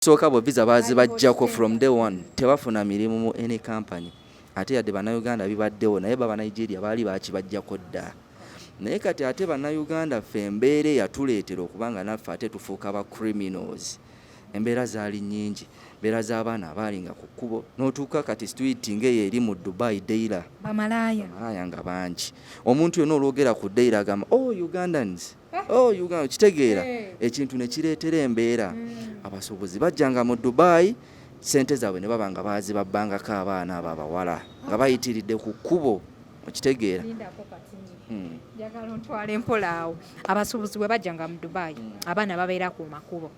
Soka bo visa bazibajjako from day one tebafuna mirimu mu any company ate yadde bannayuganda bibaddewo naye baba Nigeria baali bakibajjako dda naye kati ate bannayuganda ffe embeera yatuleetera okubanga naffe ate tufuuka ba criminals embeera zaali nnyingi embeera z'abaana abaalinga ku kkubo n'otuuka kati street ng'eyo eri mu Dubai Deira Bamalaya nga bangi omuntu yonna olwogera ku Deira agamba Ugandans Uganda kitegeera ekintu ne kireetera embeera abasuubuzi bajjanga mu Dubai sente zaabwe ne baba nga bazibabbangako abaana abo abawala nga bayitiridde ku kkubo okitegeera njagala ontwala empola awo abasuubuzi bwe bajjanga mu Dubai abaana babeera ku makubo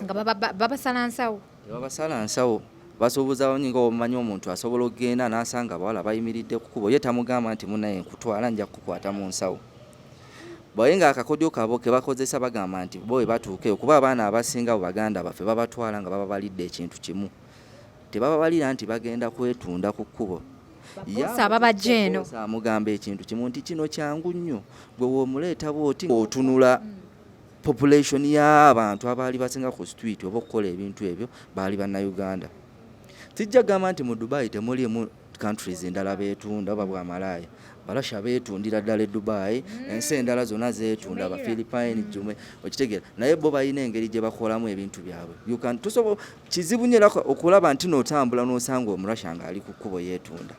nga babasala nsawo basuubuzawo nyinga omumanyi omuntu asobola okgenda n'asanga abawala bayimiridde ku kkubo ye tamugamba nti munaye nkutwala nja kukwata mu nsawo bwayenga akakodyo kabo ke bakozesa bagamba nti bo batuuke okuba abaana abasinga baganda baffe babatwala nga baba balidde ekintu kimu tebababalira nti bagenda kwetunda ku kkubo ababajjeeno amugamba ekintu kimu nti kino kyangu nnyo gwe woomuleeta bwoti otunula population y'abantu abaali basinga ku street oba okukola ebintu ebyo baali bannayuganda sijja gamba nti mu Dubai temulimu countries endala beetunda oba Bwamalaya balasha beetundira ddala e Dubai ensi endala zonna zeetunda ba Philippine jume okitegeera naye bo balina engeri gye bakolamu ebintu byabwe tusobola kizibu nnyo okulaba nti n'otambula n'osanga omulasha ng'ali ku kkubo yeetunda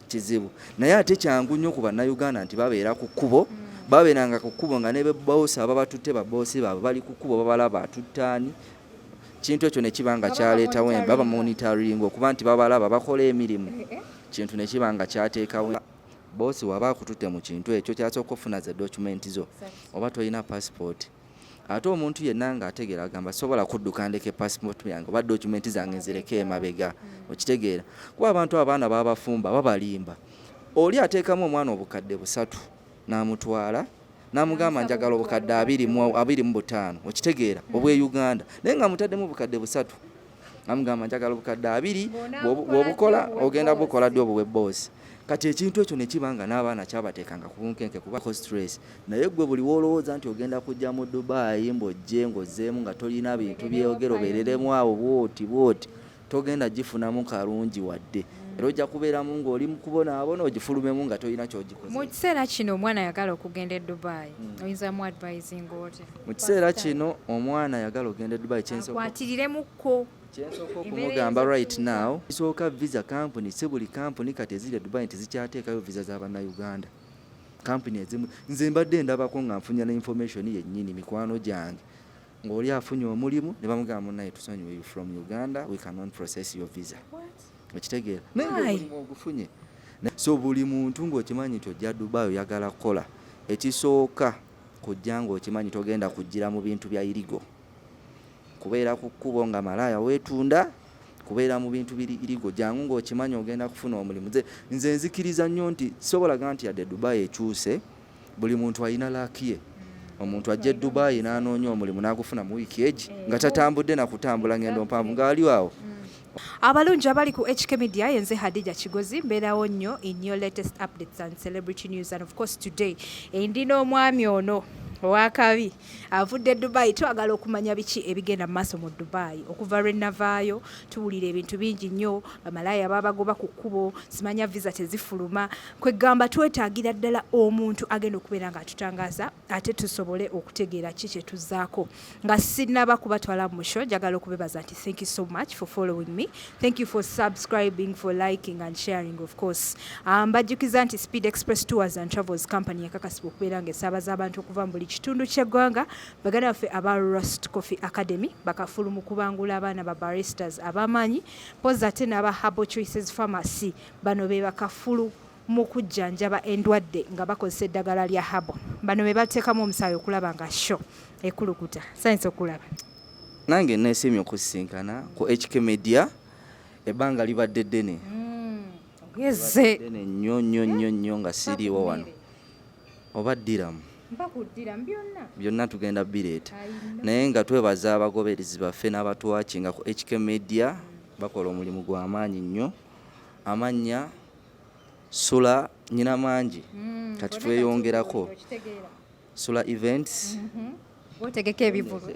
kizibu naye ate kyangu nnyo ku bannayuganda nti babeera ku kkubo babeeranga ku kkubo nga ne beboosi ababatutte baboosi baabwe bali ku kkubo babalaba atuttaani kintu ekyo ne kiba nga kyaleetawo baba monitoring okuba nti babalaba bakola emirimu kintu ne kiba nga kyateekawo boosi waba akututte mu kintu ekyo kyasooka okufuna ze documenti zo oba tolina passport ate omuntu yenna nga ategeera agamba sobola kudduka ndeke passport yange oba documenti zange nzireke emabega okitegeera kuba abantu abaana babafumba babalimba oli ateekamu omwana obukadde 3 n'amutwala n'amugamba njagala obukadde 25 okitegeera obwe Uganda naye nga mutaddemu obukadde 3 n'amugamba njagala obukadde 2 bw'obukola ogenda bukola ddi obwe boss kati ekintu ekyo ne kibanga n'abaana kyabateekanga ku bunkenke kubako stress naye gwe buli wolowooza nti ogenda kujja mu Dubai mbojje ng'ozzeemu nga tolina bintu byeyogera obeereremu awo bwoti togenda gifunamu kalungi wadde era ojja kubeeramu ng'oli mu kubonaabona ogifulumemu nga tolina ky'ogikoze. Mu kiseera kino omwana ayagala okugenda e Dubai oyinza mu advising oti? Mu kiseera kino omwana ayagala okugenda e Dubai kwatiriremukko kyensooka okumugamba right now isooka visa company si buli company kati eziri e Dubai nti zikyateekayo visa z'abannayuganda company ezimu nze mbadde ndabako nga nfunya ne information yennyini mikwano gyange ng'oli afunye omulimu ne bamugamba munaye tusonyiwe you from Uganda we cannot process your visa okitegeera naye ogufunye so buli muntu ng'okimanyi nti ojja Dubai oyagala kukola ekisooka kujja ng'okimanyi togenda kujjira mu bintu bya irigo kubeera ku kkubo nga malaya weetunda kubeera mu bintu biri irigo jangu ng'okimanyi ogenda kufuna omulimu nze nzikiriza nnyo nti sobolaga nti yadde Dubai ekyuse buli muntu alina laaki ye omuntu ajja Dubai n'anoonya omulimu n'agufuna mu wiiki egi nga tatambudde na kutambula ngendo mpanvu ng'ali awo. Abalungi abali ku HK Media yenze Hadija Kigozi mbeerawo nnyo in your latest updates and celebrity news and of course today ndina omwami ono owakabi avudde Dubai twagala okumanya biki ebigenda mu maaso mu Dubai okuva lwe navaayo tuwulira ebintu bingi nnyo Bamalaya babagoba ku kkubo simanya visa tezifuluma kwegamba twetaagira ddala omuntu agenda okubeera nga atutangaza ate tusobole okutegeera ki kye tuzzaako nga sinnaba kubatwala mu show njagala okubebaza nti thank you so much for following me thank you for subscribing for liking and sharing of course mbajjukiza nti Speed Express Tours and Travels Company yakakasibwa okubeera ng'esaabaza abantu okuva mu buli kitundu ky'eggwanga baganda baffe aba Roast Coffee Academy bakafulu mu kubangula abaana ba baristas abamanyi poza ate n'aba Herbal Choices Pharmacy bano be bakafulu mu kujjanjaba endwadde nga bakozesa eddagala lya Herbal bano be bateekamu omusaayi okulaba nga show ekulukuta sayinza okulaba nange neesiimye okusisinkana ku HK Media ebbanga libadde ddene ogeze nnyo nga siriiwo wano oba ddiramu byonna tugenda bireeta naye nga twebaza abagoberezi baffe n'abatwakinga ku HK Media bakola omulimu gw'amaanyi nnyo amannya Sula nyina mangi kati tweyongerako Sula Events otegeka ebivulu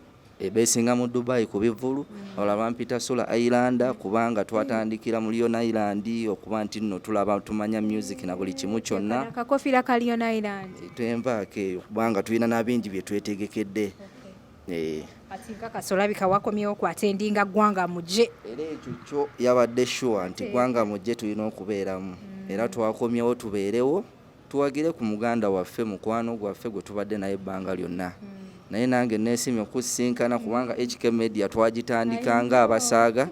besinga mu Dubai ku bivulu olaba mpita Solar Island kubanga twatandikira mu Lion Island okuba nti nno tulaba tumanya music na buli kimu kyonna kakofira ka Lion Island twenvaako eyo kubanga tulina n'abingi bye twetegekedde ati nkakasolabika wakomyewo kwatendinga gwanga muje era ekyo kyo yabadde sure nti gwanga muje tulina okubeeramu era twakomyewo tubeerewo tuwagire ku muganda waffe mukwano gwaffe gwe tubadde naye ebbanga lyonna naye nange neesimye okusinkana kubanga HK Media twagitandikanga abasaaga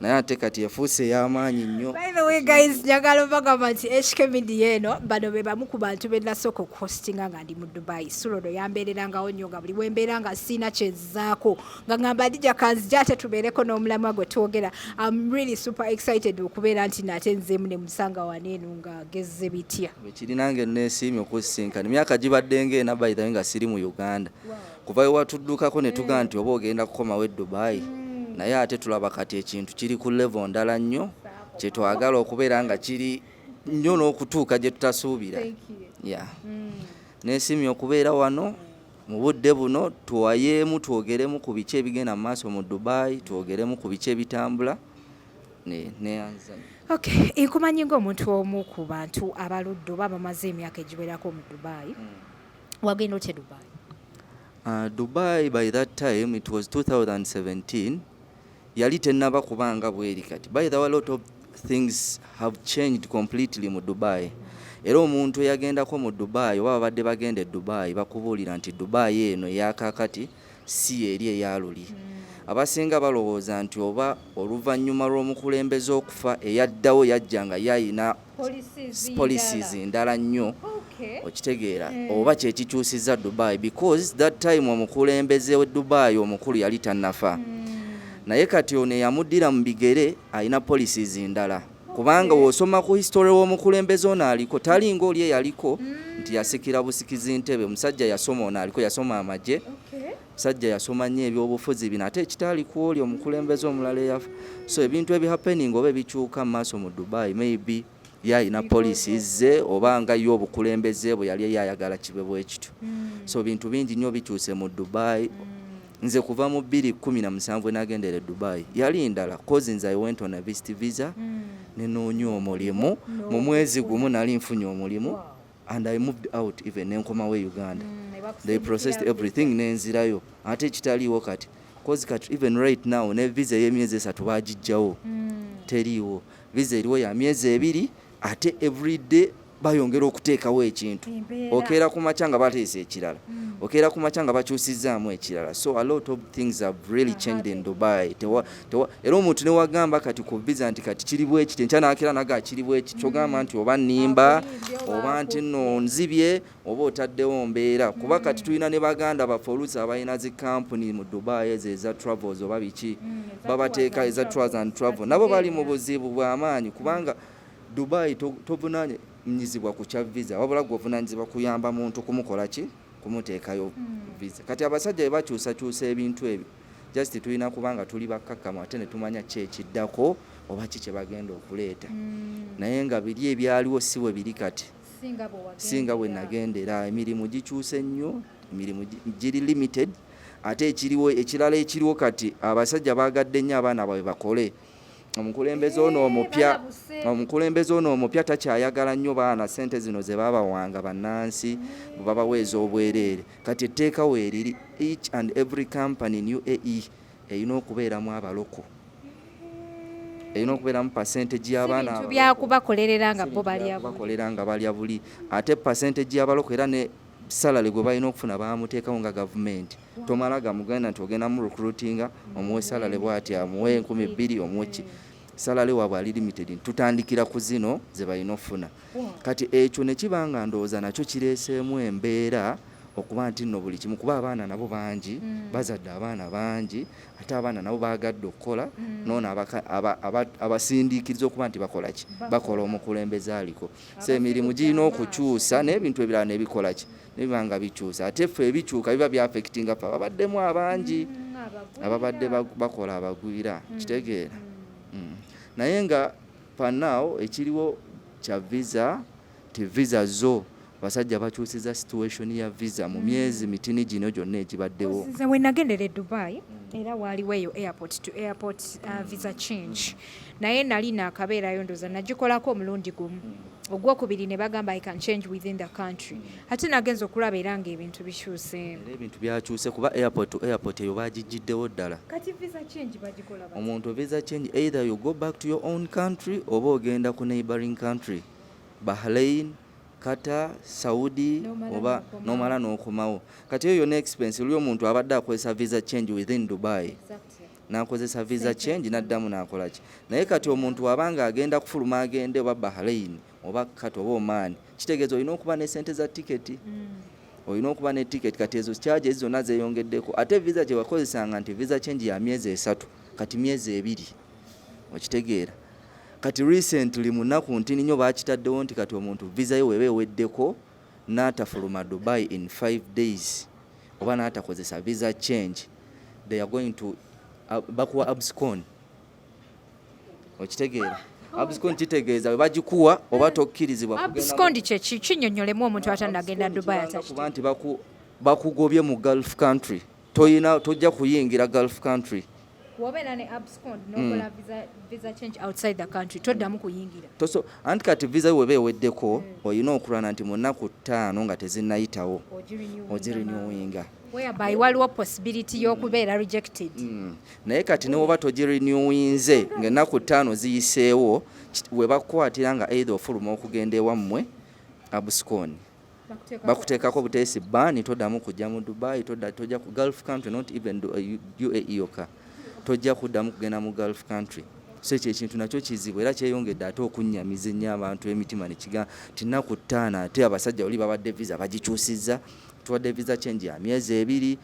naye ate kati efuuse y'amaanyi nnyo. By the way guys, njagala bagamba nti HK Media eno bano be bamu ku bantu be nasooka okuhostinga nga ndi mu Dubai. Sulodo yambeererangawo nnyo nga buli wembeera nga siina kyezzaako nga ngamba Adija kanzija ate tubeereko n'omulamwa gwe twogera. I'm really super excited okubeera nti nate nzeemu ne musanga waneenu nga gezze bitya. Bwekiri nange neesiimye okusinkana emyaka gibadde ng'ena by the way nga siri mu Uganda. Kuva ewatuddukako ne tugaa nti oba ogenda kukomawo e Dubai. Naye ate tulaba kati ekintu kiri ku level ndala nnyo kye twagala okubeera nga kiri nnyo n'okutuuka gye tutasuubira. Neesimye okubeera wano mu budde buno tuwayeemu twogeremu ku biki ebigenda mu maaso mu Dubai, twogeremu ku biki ebitambula neyanza. Okay, nkumanyi ng'omuntu omu ku bantu abaludde oba bamaze emyaka egiwerako mu Dubai. Wagenda otya Dubai? Dubai by that time it was 2017. Yali tennaba kubanga bweri kati. By the way, a lot of things have changed completely mu Dubai. Era omuntu eyagendako mu Dubai oba babadde bagenda e Dubai bakubuulira nti Dubai eno eyakakati si eri eyaluli. Abasinga balowooza nti oba oluvannyuma lw'omukulembeze okufa eyaddawo yajja nga yayina policies ndala nnyo okitegeera oba kyekikyusizza Dubai because that time omukulembeze we Dubai omukulu yali tannafa. Naye kati ono eyamuddira mu bigere alina policies ndala kubanga wosoma ku history w'omukulembeze ono aliko talinga oli eyaliko nti yasikira busikizi ntebe musajja yasoma ono aliko yasoma amagye musajja yasoma nnyo ebyobufuzi bino ate ekitaali ku oli omukulembeze omulala eyafa. So ebintu ebihappening oba ebikyuka mu maaso mu Dubai maybe yalina policies ze oba nga yo obukulembeze bwe yali yayagala kibe bwe kityo. So bintu bingi nnyo bikyuse mu Dubai. Nze kuva mu 2017 nagendera Dubai yali ndala cause nze I went on a visit visa nenoonya omulimu mu mwezi gumu nali nfunye omulimu and I moved out even nenkomawo Uganda. They processed everything nenzirayo ate kitaliiwo kati cause kati even right now ne visa y'emyezi 3 bagijjawo teriiwo. Visa eriwo ya myezi 2 ate everyday bayongera okuteekawo ekintu okeera ku makya nga bateesa ekirala okeera ku makya nga bakyusizaamu ekirala. So a lot of things have really changed in Dubai. Era omuntu ne wagamba kati ku visa nti kati kiri bwe kiti enkya naakera naga kiri bwe kiti kyogamba nti oba nnimba oba nti nno nzibye oba otaddewo mbeera kuba kati tulina ne baganda baffe oluusi abalina zi company mu Dubai ezo eza travels oba biki babateeka eza tours and travel nabo bali mu buzibu bw'amaanyi kubanga Dubai tovunaanye mnyizibwa ku kya visa wabula gwovunaanyizibwa kuyamba muntu kumukola ki kumuteekayo visa. Kati abasajja bakyusakyusa ebintu ebyo just tulina kubanga tuli bakkakkamu ate ne tumanya ki ekiddako oba ki kye bagenda okuleeta naye nga biri ebyaliwo si we biri kati singa bwe nagendera. Emirimu gikyuse nnyo, emirimu giri limited ate ekirala ekiriwo kati abasajja bagadde nnyo abaana baabwe bakole. Omukulembeze ono omupya takyayagala nnyo baana sente zino ze babawanga bannansi bwe babaweeza obwereere. Kati etteekawo eriri each and every company in UAE erina okubeeramu abaloko, erina okubeeramu percentage y'abaana byakubakolerera nga balya buli ate percentage y'abaloko era ne salary gwe balina okufuna bamuteekawo nga gavumenti. Tomala gamugenda nti ogenda mu recruitinga omuwe salary bw'ati amuwe 2,000 omuwe ki salary waabwe ali limited. Tutandikira ku zino ze balina okufuna. Kati ekyo ne kiba nga ndowooza nakyo kireeseemu embeera okuba nti nno buli kimu kuba abaana nabo bangi bazadde abaana bangi ate abaana nabo baagadde okukola noono abasindiikiriza okuba nti bakola ki bakola omukulembeze aliko. So emirimu girina okukyusa n'ebintu ebirala ne bikola ki nebiba nga bikyusa ate ffe ebikyuka biba byafekitinga ffe ababaddemu abangi ababadde bakola abagwira kitegeera. Naye nga panaawo ekiriwo kya visa ti visa zo basajja bakyusiza situation ya visa mu myezi mitini gino gyonna egibaddewo. Nze we nagendera e Dubai era waaliwo eyo airport to airport visa change naye nali naakabeerayo ndoza nagikolako omulundi gumu ogwokubiri ne bagamba I can change within the country ate nagenza okulaba era ng'ebintu bikyuse. Ebintu byakyuse kuba airport to airport eyo bagijjiddewo ddala. Kati visa change bagikola ba omuntu visa change either you go back to your own country oba ogenda ku neighboring country Bahrain, Qatar, Saudi oba nomala n'okomawo. Kati eyo yonna expense oli omuntu abadde akozesa visa change within Dubai n'akozesa visa change n'addamu n'akola ki. Naye kati omuntu wabanga agenda kufuluma agende oba Bahrain oba Qatar oba Oman kitegeeza olina okuba ne sente za tiketi. Olina okuba ne tiketi kati ezo charges zonna zeeyongeddeko. Ate visa gye wakozesanga nti visa change ya myezi 3 kati myezi 2 okitegeera. Kati recently munaku ntini nnyo baakitaddewo nti kati omuntu visa ye weba eweddeko n'atafuluma Dubai in 5 days oba n'atakozesa visa change they are going to bakuwa abscond okitegeera. Abscond kitegeeza bwe bagikuwa oba tokkirizibwa kugenda. Abscond kyeki kinnyonnyolemu omuntu atannagenda Dubai atakuba nti bakugobye mu Gulf country tojja kuyingira Gulf country. Wobera ne abscond nokola visa change outside the country toddamu kuyingira. Toso anti kati visa webe eweddeko olina okulwana nti mu nnaku 5 nga tezinnayitawo ogirenewinga. Whereby waliwo possibility y'okubeera rejected. Naye kati ne woba togirenewinze ng'ennaku 5 ziyiseewo we bakukwatira nga either ofuluma okugenda ewammwe abscond. Bakuteekako buteesi bani toddamu kujja mu Dubai tojja ku Gulf country not even UAE yoka. Tojja kuddamu kugenda mu Gulf country. So ekyo ekintu nakyo kizibu era kyeyongedde ate okunnyamiza ennyo abantu emitima ne kiga tinaku 5 ate abasajja oli babadde visa bagikyusizza tuwadde visa change ya myezi 2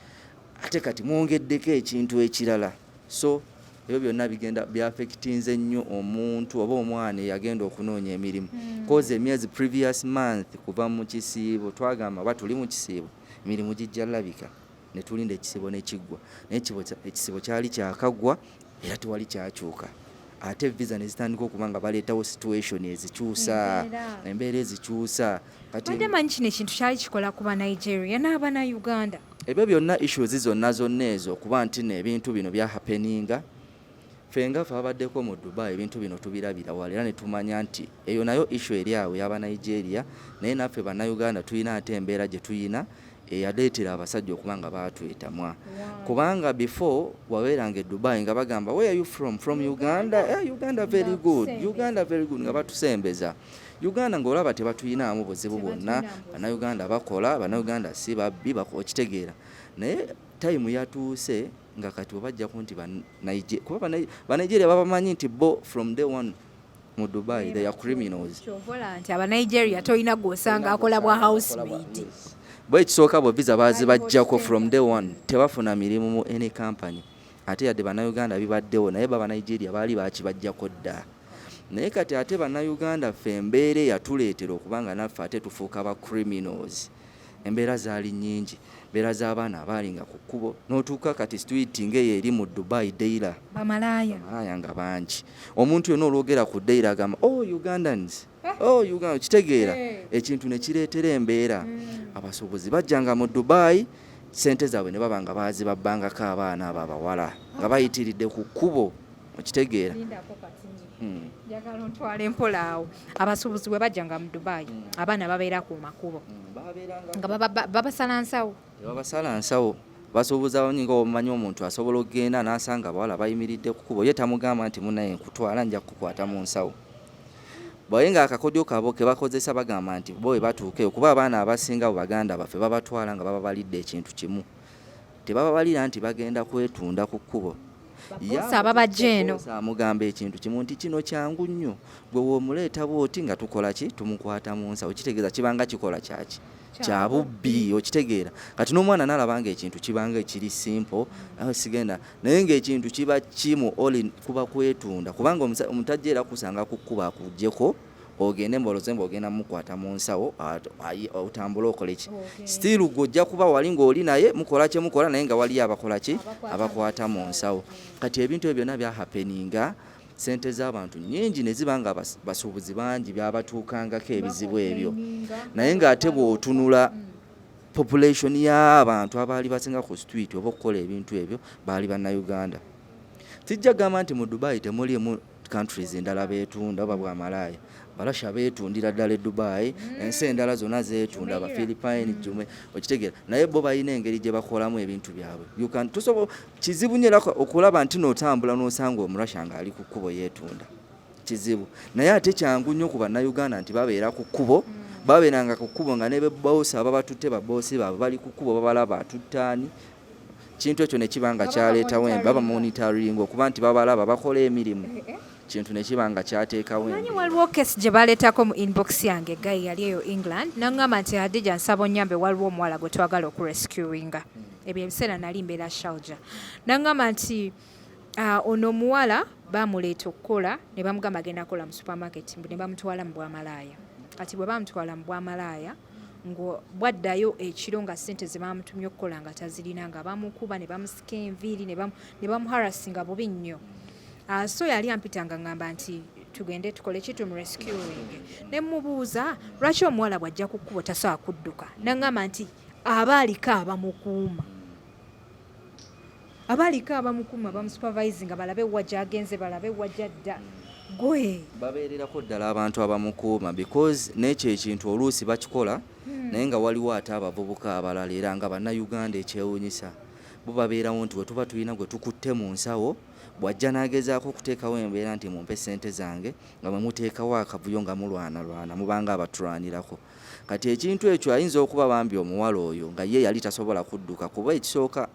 ate kati mwongeddeko ekintu ekirala. So ebyo byonna bigenda byafekitinze nnyo omuntu oba omwana eyagenda okunoonya emirimu. Cause emyezi previous month kuva mu kisiibo twagamba ba tuli mu kisiibo emirimu gijja labika ne tulinda ekisibo n'ekiggwa naye ekisibo kyali kyakaggwa era tewali kyakyuka. Ate visa ne zitandika okuba nga baleetawo situation ezikyusa embeera ezikyusa. Kati manyi kino ekintu kyali kikola ku Banigeria n'aba Uganda. Ebyo byonna issues zonna ezo kuba nti n'ebintu bino bya happeninga fenga abaddeko mu Dubai ebintu bino tubirabira wala era ne tumanya nti eyo nayo issue eri awo y'aba Nigeria naye naffe Bannayuganda tulina ate embeera gye tulina eyaleetera abasajja okuba nga baatwetamwa. Kubanga before waweeranga e Dubai nga bagamba where are you from Uganda? Uganda very good. Uganda very good nga batusembeza. Uganda ng'olaba tebatuyinaamu buzibu bwonna. Bannayuganda bakola, Bannayuganda si babbi okitegeera. Naye time yatuuse nga kati obajjako nti kuba Banigeria babamanyi nti bo from day one mu Dubai they are criminals. Kyovola nti Abanigeria toyina gw'osanga akola bwa housemaid. Bwe kisooka bo visa bazibajjako from day one tebafuna mirimu mu any company. Ate yadde Bannayuganda bibaddewo naye Banigeria baali bakibajjako dda. Naye kati ate Bannayuganda ffe embeera yatuleetera okubanga naffe ate tufuuka ba criminals. Embeera zaali nnyingi. Embeera z'abaana abaalinga ku kkubo n'otuuka kati street ng'eyo eri mu Dubai Deira. Bamalaya nga bangi. Omuntu yonna olwogera ku Deira agamba Ugandans. Uganda kitegeera ekintu ne kireetera embeera. Abasuubuzi bajjanga mu Dubai sente zaabwe ne babanga bazibabbangako abaana abo abawala nga bayitiridde ku kkubo okitegeera. Njagala ontwala empola awo. Abasuubuzi bwe bajjanga mu Dubai abaana babeera ku makubo nga babasala nsawo. Babasala nsawo basuubuza nga omanyi omuntu asobola okugenda n'asanga abawala bayimiridde ku kkubo ye tamugamba nti munaye nkutwala nja kukwata mu nsawo. Bwayenga akakodyo kabo ke bakozesa bagamba nti bo we batuukeyo kuba abaana abasinga Baganda baffe babatwala nga baba balidde ekintu kimu. Tebababalira nti bagenda kwetunda ku kkubo. Saba bajeno amugamba ekintu kimu nti kino kyangu nnyo gwe womuleeta bwoti nga tukola ki tumukwata mu nsawo kitegeeza kibanga kikola kyaki kya bubbi okitegeera. Kati n'omwana n'alabanga ekintu kibanga ekiri simple sigenda naye ng'ekintu kiba kimu oli kuba kwetunda kubanga omutajja era kusanga ku kkuba akuggyeko ogende mboloze mbogenda mukwata mu nsawo otambula okole ki still gojja kuba wali ng'oli naye mukola kye mukola naye nga wali abakola ki abakwata mu nsawo. Kati ebintu ebyo byonna bya happeninga sente z'abantu nnyingi ne ziba nga basuubuzi bangi byabatuukangako ebizibu ebyo naye ng'ate bw'otunula population y'abantu abaali basinga ku street oba okukola ebintu ebyo baali bannayuganda. Sijja gamba nti mu Dubai temulimu countries endala beetunda oba Bwamalaya. Balasha beetundira ddala e Dubai, ensi endala zonna zeetunda, Abafilipine, Jume, okitegeera. Naye bo balina engeri gye bakolamu ebintu byabwe. Kizibu nnyo okulaba nti n'otambula n'osanga Omurasha ng'ali ku kkubo yeetunda. Kizibu. Naye ate kyangu nnyo ku bannayuganda nti babeera ku kkubo, babeeranga ku kkubo nga ne beboosi ababatutte baboosi baabwe bali ku kkubo babalaba atuttaani. Kintu ekyo ne kiba nga kyaleetawo baba monitoring okuba nti babalaba bakola emirimu. Kintu ne kiba nga kyateekawo. Manyi waliwo kesi gye baleetako mu inbox yange Guy yali eyo England n'aŋŋamba nti Hadija nsaba onnyambe waliwo omuwala gwe twagala okurescuinga. Ebyo ebiseera nali mbeera Sharjah. N'aŋŋamba nti ono omuwala baamuleeta okukola ne bamugamba agenda kukola mu supermarket ne bamutwala mu Bwamalaya. Kati bwe bamutwala mu Bwamalaya ngo bwaddayo ekiro nga ssente ze baamutumye okukola nga tazirina nga bamukuba ne bamusika enviiri ne bamuharasinga bubi nnyo. So yali ampitanga ngamba nti tugende tukole ki tumurescuing. Ne mubuuza lwaki omuwala bw'ajja ku kkubo tasobola kudduka. N'aŋŋamba nti abaaliko abamukuuma. Abaaliko abamukuuma bamusupervisinga balabe wajja agenze balabe wajja dda. Gwe babeererako ddala abantu abamukuuma because n'ekyo ekintu oluusi bakikola naye nga waliwo ate abavubuka abalala era nga bannayuganda ekyewuunyisa. Bo babeerawo nti we tuba tulina gwe tukutte mu nsawo bw'ajja n'agezaako okuteekawo embeera nti mumpe ssente zange nga bwe muteekawo akavuyo nga mulwana mubanga abatulwanirako. Kati ekintu ekyo ayinza okuba bambi omuwala oyo nga ye yali tasobola kudduka kuba ekisooka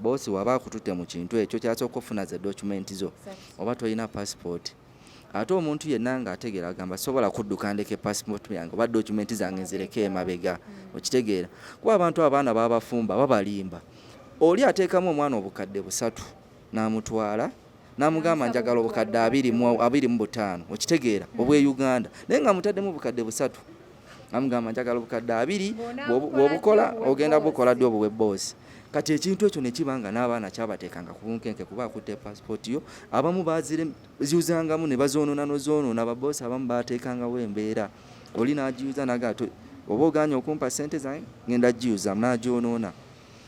boosi waba akututte mu kintu ekyo kyasooka okufuna ze dokumenti zo oba tolina passport. Ate omuntu yenna nga ategeera agamba sobola kudduka ndeke passport yange oba dokumenti zange nzireke emabega. Okitegeera kuba abantu abaana babafumba babalimba. Oli ateekamu omwana obukadde 3 n'amutwala n'amugamba njagala obukadde 25. Okitegeera obwe Uganda naye nga mutaddemu obukadde 3 amugamba njagala obukadde 20 bw'obukola ogenda bukola ddi obwe boss. Kati ekintu ekyo ne kibanga n'abaana kyabateekanga ku bunkenke kuba akutte passport yo abamu baziuzangamu ne bazoonoona n'ozoonoona ababoosi abamu baateekangawo embeera oli n'agiuza n'agato oba oganye okumpa ssente zange ngenda giuza n'agyonoona.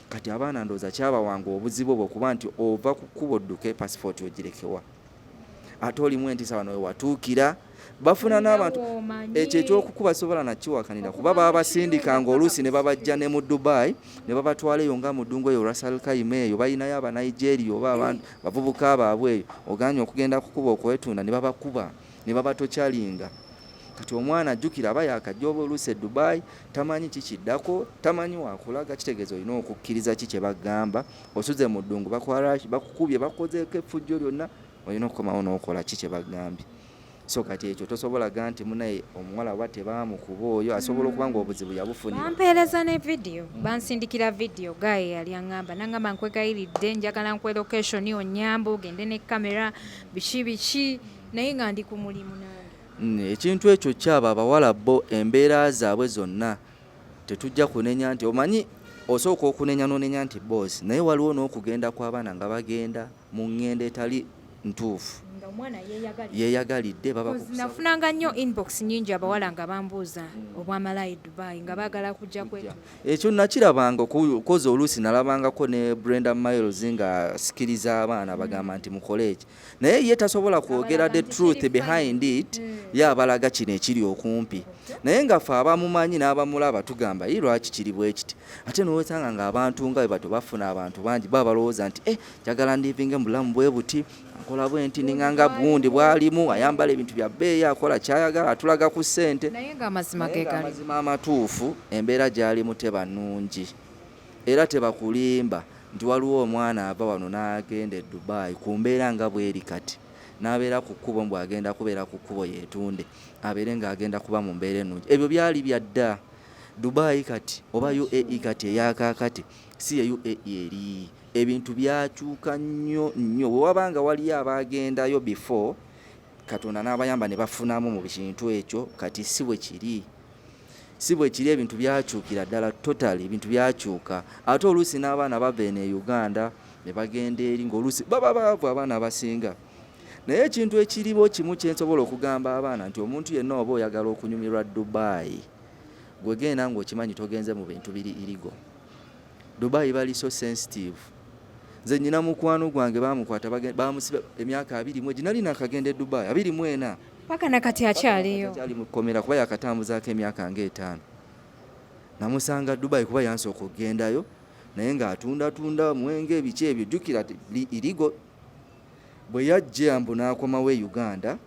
Kati abaana ndooza kyabawanga obuzibu obwo kuba nti ova ku kkubo odduke passport ogirekewa ate olimu entisa wano we watuukira bafuna n'abantu ekyo ekyokukuba sobola nakiwakanira kuba baba basindikanga oluusi ne babajja ne mu Dubai ne babatwala eyo nga mu ddungu eyo Russell Kaime eyo balinayo aba Nigeria oba abantu bavubuka baabwe eyo oganya okugenda kukuba okwetunda ne babakuba ne babatokyalinga. Kati omwana ajjukira aba yakajja oba oluusi e Dubai tamanyi kikiddako tamanyi wakulaga kitegeeza olina okukkiriza ki kye bagamba osuze mu ddungu bakukubye bakozeeko effujjo lyonna olina okukomawo n'okola ki kye bagambye. So kati ekyo tosobola gamba nti munaye omuwala wa tebaamukuba oyo asobola okuba nga obuzibu yabufunira. Bampeereza ne video bansindikira video Guy yali aŋŋamba n'aŋŋamba nkwegayiridde njagala nkwe location onnyamba ogende ne kamera biki naye nga ndi ku mulimu nange. Ekintu ekyo kyaba abawala bo embeera zaabwe zonna tetujja kunenya nti omanyi osooka okunenya n'onenya nti boss naye waliwo n'okugenda kw'abaana nga bagenda mu ngendo etali ntuufu. Yeyagalidde baba nafunanga nnyo inbox nyingi abawala nga bambuuza Obwamalaya Dubai nga baagala kujja kwetu. Ekyo nakirabanga koza oluusi nalabangako ne Brenda Miles nga asikiriza abaana bagamba nti mukole eki naye ye tasobola kwogera the truth behind it yabalaga kino ekiri okumpi naye nga ffe abamumanyi n'abamulaba tugamba ye lwaki kiri bwe kiti ate n'osanga ng'abantu nga bwe bato bafuna abantu bangi balowooza nti njagala ndivinge mu bulamu bwe buti akola bwenti ninganga bundi bwalimu ayambala ebintu bya bbeeyi akola kyayagala atulaga ku ssente naye ng'amazima gegali amazima amatuufu embeera gy'alimu teba nnungi era tebakulimba nti waliwo omwana ava wano n'agenda e Dubai ku mbeera nga bweri kati n'abeera ku kkubo mbw agenda kubeera ku kkubo yeetunde abeere ng'agenda kuba mu mbeera ennungi. Ebyo byali byadda. Dubai kati oba UAE kati eyakaakati si ya UAE eri ebintu byakyuka nnyo bwe wabanga waliyo abagendayo before Katonda n'abayamba ne bafunamu mu bintu ekyo kati si bwe kiri ebintu byakyukira ddala totally ebintu byakyuka ate oluusi n'abaana bava eno e Uganda ne bagenda eri ng'oluusi baba baavu abaana abasinga naye ekintu ekiriwo kimu kyensobola okugamba abaana nti omuntu yenna oba oyagala okunyumirwa Dubai gwe genda ng'okimanyi togenze mu bintu biri irigo. Dubai bali so sensitive. Nze nnyina mukwano gwange bamukwata bamusiba emyaka 21 nali nakagenda e Dubai 24 paka nakati akyaliyo ali mu kkomera kuba yakatambuzaako emyaka nga 5 namusanga Dubai kuba yansooka okugendayo naye ng'atunda mwenge ebiki ebyo jjukira irigo bwe yajja mbu n'akomawo e Uganda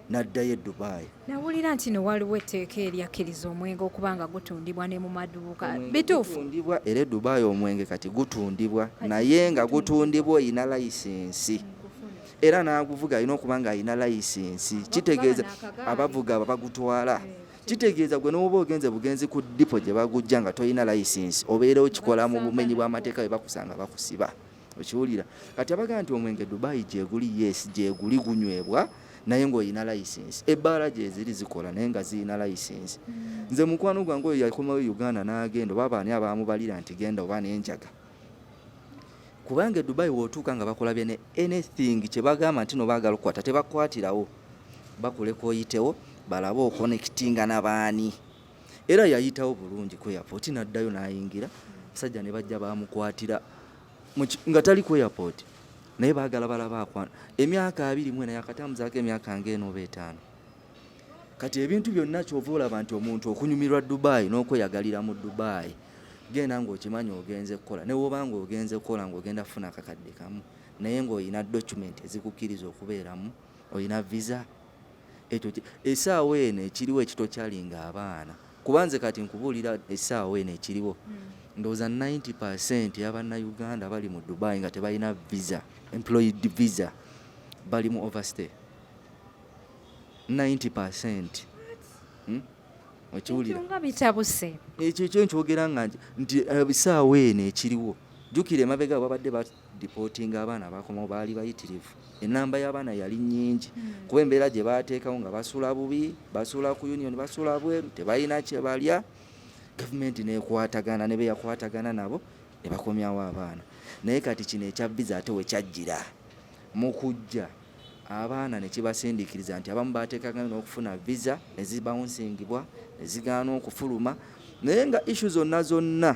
n'addayo e Dubai. Nawulira nti no waliwo etteeka eryakkiriza omwenge okuba nga gutundibwa ne mu maduuka gutundibwa era e Dubai omwenge kati gutundibwa naye nga gutundibwa oyina layisensi era n'aguvuga alina okuba nga alina layisensi kitegeeza abavuga aba bagutwala kitegeeza gwe n'oba ogenze bugenzi ku dipo gye bagujja nga toyina layisensi obeera okikola mu bumenyi bw'amateeka bwe bakusanga bakusiba okiwulira kati abagaa nti omwenge Dubai gyeguli yes gyeguli gunywebwa naye ng'oyina layisensi ebbaala gye ziri zikola naye nga zirina layisensi. Nze mukwano gwange oyo yakomawo Uganda n'agenda oba abaani abaamubalira nti genda oba n'enjaga kubanga Dubai wootuuka nga bakulabye ne anything kye bagamba nti no baagala okukwata tebakwatirawo bakuleka oyitewo balabe okonekitinga n'abaani era yayitawo bulungi ku airport n'addayo n'ayingira basajja ne bajja baamukwatira nga tali ku airport naye baagala balaba akwana emyaka 21 yakatambuzaako emyaka ng'eno oba 5 kati ebintu byonna kyova olaba nti omuntu okunyumirwa Dubai n'okweyagalira mu Dubai genda ng'okimanyi ogenze kukola ne woba ng'ogenze kukola ng'ogenda kufuna akakadde kamu naye ng'olina document ezikukkiriza okubeeramu olina visa ekyo essaawa eno ekiriwo ekitokyalinga abaana kubanze kati nkubuulira essaawa eno ekiriwo ndowooza 90% y'Abannayuganda bali mu Dubai nga tebalina visa employed visa bali mu overstay 90%. Okiwulira ekyo kyo nkyogera nga nti ebisaawa eno ekiriwo jjukira emabega babadde badipootinga abaana bakomawo baali bayitirivu ennamba y'abaana yali nnyingi kuba embeera gye baateekawo nga basula bubi basula ku union basula bweru tebalina kye balya gavumenti nekwatagana ne beyakwatagana nabo ne bakomyawo abaana naye kati kino ekya visa ate we kyajjira mu kujja abaana ne kibasindiikiriza nti abamu baateekagana n'okufuna visa ne zibawunsingibwa ne zigaana okufuluma naye nga ishu zonna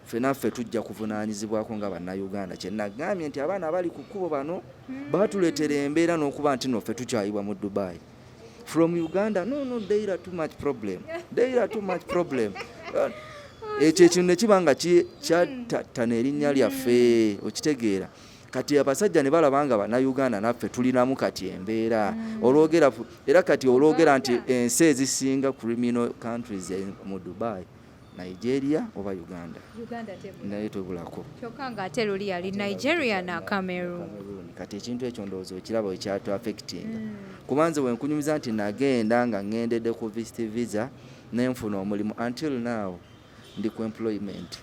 ffenaffe tujja kuvunaanyizibwako nga bannayuganda kyenagambye nti abaana abali ku kkubo bano baatuleetera embeera n'okuba nti noffe tukyayibwa mu Dubai from Uganda no they are too much problem ekyo ekintu ne kiba nga kyattana erinnya lyaffe okitegeera kati abasajja ne balaba nga bannayuganda naffe tulinamu kati embeera olwogera era kati olwogera nti ensi ezisinga criminal countries mu Dubai Nigeria oba Uganda naye tebulako kyokka nga ate luli yali Nigeria na Cameroon kati ekintu ekyo ndowooza okiraba ekyatu affectinga kubanze wenkunyumiza nti nagenda nga ngendedde ku visit visa nenfuna omulimu until now ndi ku employment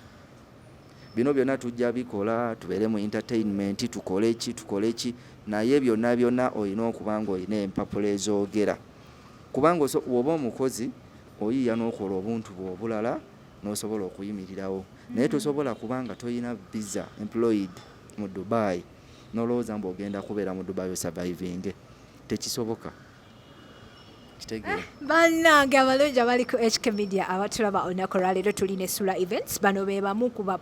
bino byonna tujja bikola tubeere mu entertainment tukole ki naye byonna olina okuba nga olina empapula ezoogera kubanga woba omukozi oyiya n'okola obuntu bw'obulala n'osobola okuyimirirawo naye tosobola kubanga toyina visa employed mu Dubai n'olowooza mbu ogenda kubeera mu Dubai osurviving tekisoboka kitegeera bannange abalungi abali ku HK Media abatulaba olunaku lwaleero tulina Sula Events bano be bamu ku ba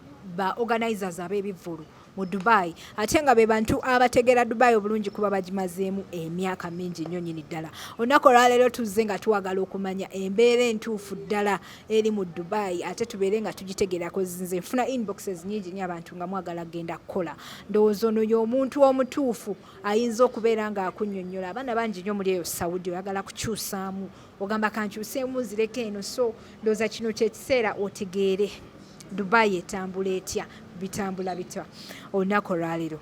organizers ab'ebivvulu mu Dubai ate nga be bantu abategera Dubai obulungi kuba bagimazeemu emyaka mingi nnyo nnyini ddala olunaku olwaleero tuzze nga tuwagala okumanya embeera entuufu ddala eri mu Dubai ate tubeere nga tugitegerako nze nfuna inboxes nnyingi nnyo abantu nga mwagala kgenda kukola ndowooza ono y'omuntu omutuufu ayinza okubeera ng'akunnyonnyola abaana bangi nnyo muri eyo Saudi oyagala kukyusaamu ogamba kankyuseemu nzireko eno so ndowooza kino kyekiseera otegeere Dubai etambula etya bitambula bitya olunaku olwaleero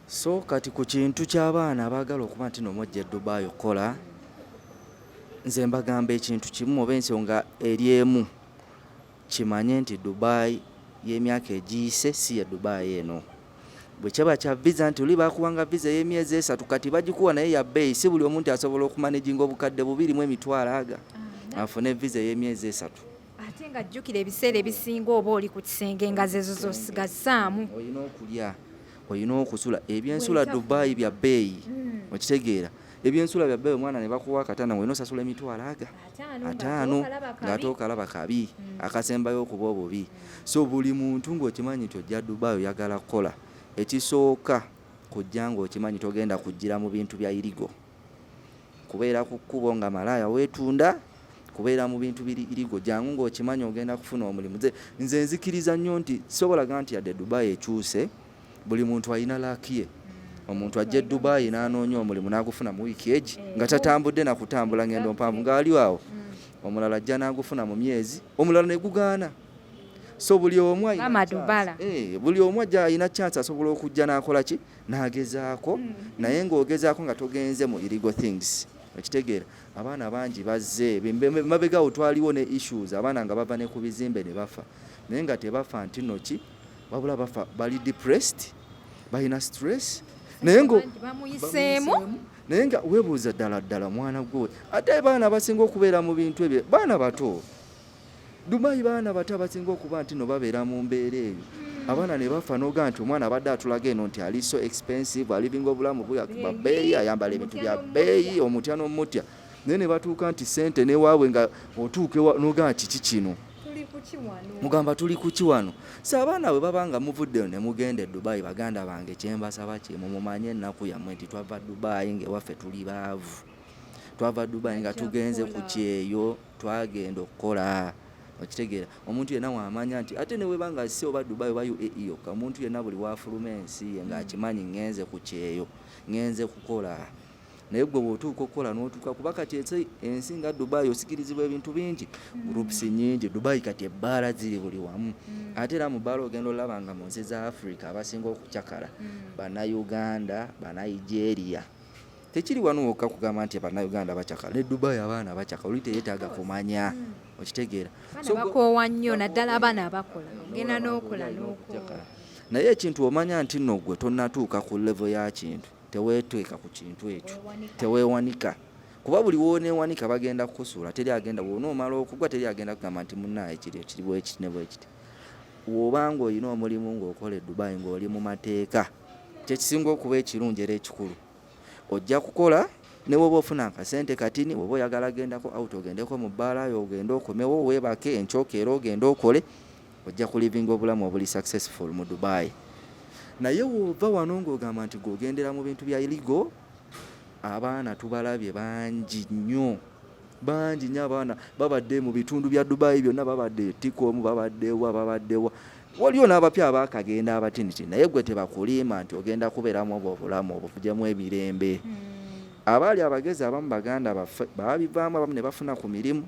so kati ku kintu ky'abaana abaagala okuba nti nomwojja e Dubai okola nze mbagamba ekintu kimu oba ensonga eri emu kimanye nti Dubai y'emyaka egiyise si ya Dubai eno bwe kyaba kya visa nti oli bakuwanga visa y'emyezi 3 kati bagikuwa naye ya bbeeyi si buli omuntu asobola okumanaginga obukadde 2,000 afune visa y'emyezi 3 ate nga jjukira ebiseera ebisinga oba oli ku kisenge nga zezo zosigassaamu olina okulya olina okusula. Ebyensula Dubai bya bbeeyi okitegeera. Ebyensula bya bbeeyi omwana ne bakuwa katana wena osasula emitwalo aga 5 ng'ate okalaba kabi akasembayo okuba obubi. So buli muntu ng'okimanyi nti ojja Dubai oyagala kukola, ekisooka kujja ng'okimanyi togenda kujjira mu bintu bya irigo, kubeera ku kkubo nga malaya weetunda, kubeera mu bintu biri irigo. Jangu ng'okimanyi ogenda kufuna omulimu. Nze nzikiriza nnyo nti sobolaga nti yadde Dubai ekyuse, buli muntu alina laaki ye. Omuntu ajja Dubai n'anoonya omulimu n'agufuna mu wiiki egi nga tatambudde na kutambula ngendo mpanvu ng'ali awo. Omulala ajja n'agufuna mu myezi, omulala ne gugaana. So buli omu ajja alina chance asobola okujja n'akola ki n'agezaako, naye ng'ogezaako nga togenze mu illegal things. Okitegeera, abaana bangi bazze mabega twaliwo ne issues, abaana nga bava ne ku bizimbe ne bafa, naye nga tebafa nti nno ki, wabula bafa bali depressed, balina stress, naye nga weebuuza ddala mwana gwe. Ate baana basinga okubeera mu bintu ebyo baana bato. Dubai baana bato abasinga okuba nti no babeera mu mbeera eyo. Abaana ne bafa n'oga nti omwana abadde atulaga eno nti ali so expensive, alivinga obulamu bwa bbeeyi, ayambala ebintu bya bbeeyi, omutya n'omutya. Naye ne batuuka nti ssente newaabwe nga otuuke n'oga nti kikino. Mugamba tuli ku ki wano. So abaana bwe babanga muvuddeyo ne mugenda e Dubai, baganda bange kyembasaba kimu mumanye ennaku yammwe nti twava Dubai ng'ewaffe tuli baavu. Twava Dubai nga tugenze ku kyeyo twagenda okukola. Okitegeera, omuntu yenna wamanya nti ate ne webanga si oba Dubai oba UAE yokka, omuntu yenna buli wafuluma ensi ng'akimanyi ngenze ku kyeyo, ngenze kukola. Naye gwe bw'otuuka okukola n'otuuka kuba kati ensi nga Dubai osikirizibwa ebintu bingi, groups nyingi. Dubai kati ebbaala ziri buli wamu. Ate era mu bbaala ogenda olaba nga mu nsi za Africa abasinga okucakala Bannayuganda, Bannigeria. Tekiri wano wokka kugamba nti Bannayuganda bacakala, ne Dubai abaana bacakala, oli teyeetaaga kumanya. Okitegeera, bakoowa nnyo naddala abaana abakola ogenda n'okola n'okola. Naye ekintu omanya nti nno gwe tonnatuuka ku level ya kintu, teweeteeka ku kintu ekyo, teweewanika. Kuba buli wooneewanika bagenda kukusuula, teri agenda woonoomala okugwa, teri agenda kugamba nti munnaaye kiri bwekiti ne bwekiti. Bw'obanga olina omulimu ng'okola e Dubai ng'oli mu mateeka, kyekisinga okuba ekirungi era ekikulu. Ojja kukola ne woba ofuna akasente katini, woba oyagala gendako out ogendeko mu bbaala yo, ogenda okomewo weebake enkyokeera ogenda okole, ojja kulivinga obulamu obuli successful mu Dubai. Naye wova wano ng'ogamba nti g'ogendera mu bintu bya illegal, abaana tubalabye bangi nnyo abaana babadde mu bitundu bya Dubai byonna, babadde Tikomu, babaddewa. Waliyo n'abapya abaakagenda abatiniti, naye gwe tebakuliima nti ogenda kubeeramu obulamu obuvujemu emirembe. Abaali abagezi abamu baganda baffe baabivaamu, abamu ne bafuna ku mirimu,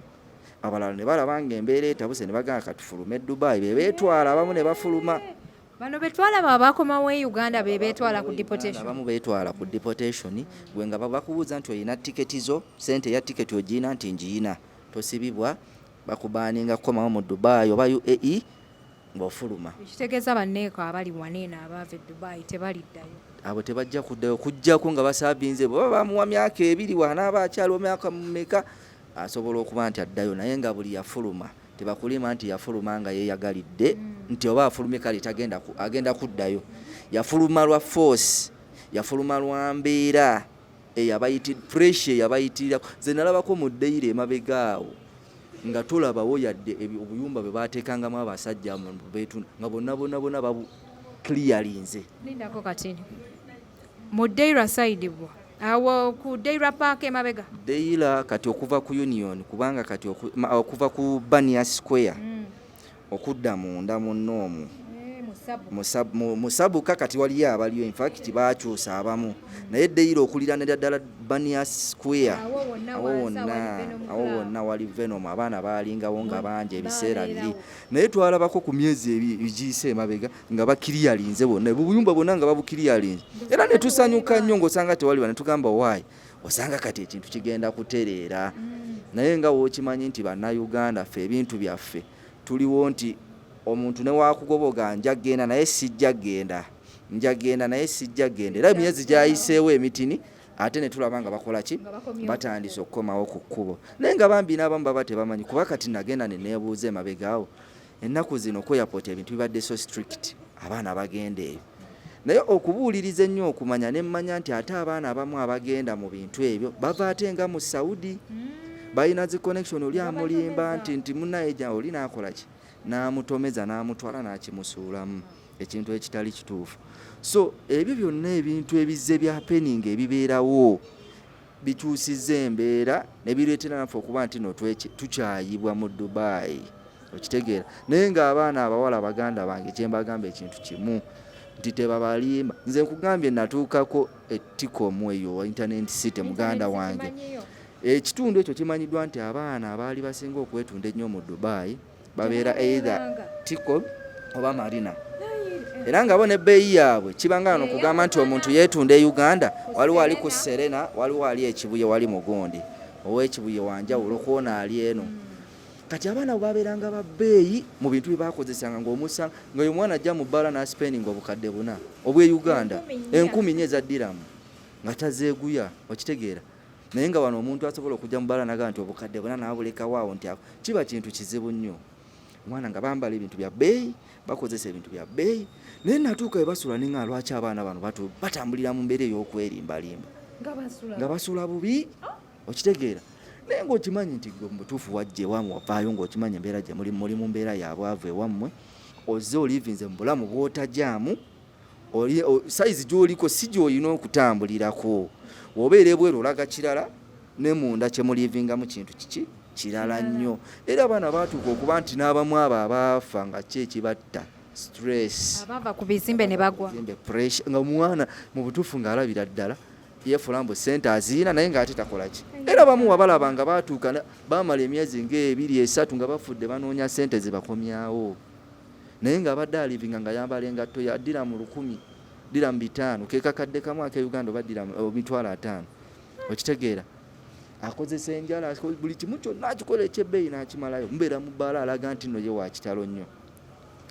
abalala ne balaba ng'embeera etabuse ne bagamba katufulume Dubai, be beetwala, abamu ne bafuluma. Bano betwala baakomawo e Uganda be beetwala ku deportation. Abamu beetwala ku deportation, gwe nga bakubuuza nti oyina tiketi zo, sente ya tiketi ogiyina, nti njiyina, tosibibwa, bakubaaninga kukomawo mu Dubai oba UAE ng'ofuluma. Ekitegeeza banneeko abali waneeno abaava e Dubai tebaliddayo. Abo tebajja kuddayo, kujjako nga basaabinze bwe baba bamuwa myaka 2 wanaaba akyaliwo myaka mmeka asobola okuba nti addayo, naye nga buli yafuluma tebakulima nti yafuluma nga yeeyagalidde nti oba afulumye kale agenda kuddayo. Yafuluma lwa force, yafuluma lwa mbeera pressure yabayitirira. Nze nalabako mu ddeyiro emabegaawo nga tolabawo yadde obuyumba bwe baateekangamu abasajja mu beetuna nga bonna babu clearinze. Lindako katini mu Deira side bwo awo ku Deira Park emabega. Deira kati okuva ku Union, kubanga kati okuva ku Bania Square okudda munda munnoomu musabuka kati waliyo abaliyo, in fact baakyusa abamu, naye Deira okulira ne ddala Bania Square awo wonna wali Venom, abaana baalingawo nga bangi ebiseera biri, naye twalabako ku myezi egiyise emabega nga bakiriyalinze bonna obuyumba bonna nga babukiriyalinze, era ne tusanyuka nnyo ng'osanga tewaliba, ne tugamba waayi osanga kati ekintu kigenda kutereera. Naye nga wookimanyi nti Bannayuganda ffe ebintu byaffe tuliwo nti omuntu ne wakugoboga njagenda naye sijja genda, naye sijja genda, era emyezi gyayiseewo emitini ate ne tulaba nga bakola ki, batandise okukomawo ku kkubo. Naye nga bambi n'abamu baba tebamanyi, kuba kati nagenda ne neebuuza emabegaawo ennaku zino ku airport ebintu bibadde so strict, abaana bagenda eyo naye okubuuliriza ennyo okumanya ne mmanya nti ate abaana abamu abagenda mu bintu ebyo bava ate nga mu Saudi balina zi connection oli amulimba nti munayeja oli naakola ki n'amutomeza n'amutwala n'akimusuulamu ekintu ekitali kituufu. So ebyo byonna ebintu ebizze bya happening ebibeerawo bikyusizza embeera ne bireetera naffe okuba nti no tukyayibwa mu Dubai okitegeera. Naye ng'abaana abawala baganda bange kye mbagamba ekintu kimu nti tebabalimba. Nze nkugambye natuukako etikomu eyo internet city muganda wange. Ekitundu ekyo kimanyiddwa nti abaana abaali basinga okwetunda ennyo mu Dubai babeera either Tikom oba Marina. Era nga bo n'ebbeeyi yaabwe kibanga no kugamba nti omuntu yeetunda e Uganda waliwo ali ku Serena, waliwo ali ekibuye, wali mugondi ow'ekibuye wanjawulo kwona ali eno. Kati abaana babeeranga babbeeyi mu bintu bye bakozesanga ng'omusanga nga omwana ajja mu bbala n'aspeninga obukadde buna obw'e Uganda 10,000 eza ddiramu nga tazeeguya okitegeera. Naye nga wano omuntu asobola okujja mu bbala naga nti obukadde buna n'abulekawo awo nti kiba kintu kizibu nnyo. Omwana nga bambala ebintu bya bbeeyi bakozesa ebintu bya bbeeyi naye natuuka we basula ne nga lwaki abaana bano batambulira mu mbeera ey'okwerimbalimba nga basula bubi okitegeera. Naye ng'okimanyi nti gwe mu butuufu wajja ewamu wavaayo ng'okimanyi embeera gye muli mu mbeera yabwavu ewammwe ozze olivinze mu bulamu bw'otajaamu sayizi gy'oliko si gy'olina okutambulirako. Obeera ebweru olaga kirala ne munda kye mulivingamu kintu kiki kirala nnyo. Era abaana baatuuka okuba nti n'abamu abo abaafa nga ki ekibatta stress abava ku bizimbe ne bagwa pressure nga omwana mu butuufu ng'alabira ddala yefulambo sente aziina naye ng'ate takola ki. Era bamu wabalaba nga baatuuka baamala emyezi nga 2-3 nga bafudde banoonya sente ze bakomyawo naye ng'abadde alivinga nga yambala engatto ya diramu 1,000 diramu 5 ke kakadde kamu ake Uganda oba diramu 5,000 okitegeera. Akozesa enjala buli kimu kyonna akikola ekyebbeeyi n'akimalayo mbeera mu bbaala alaga nti nno ye wa kitalo nnyo.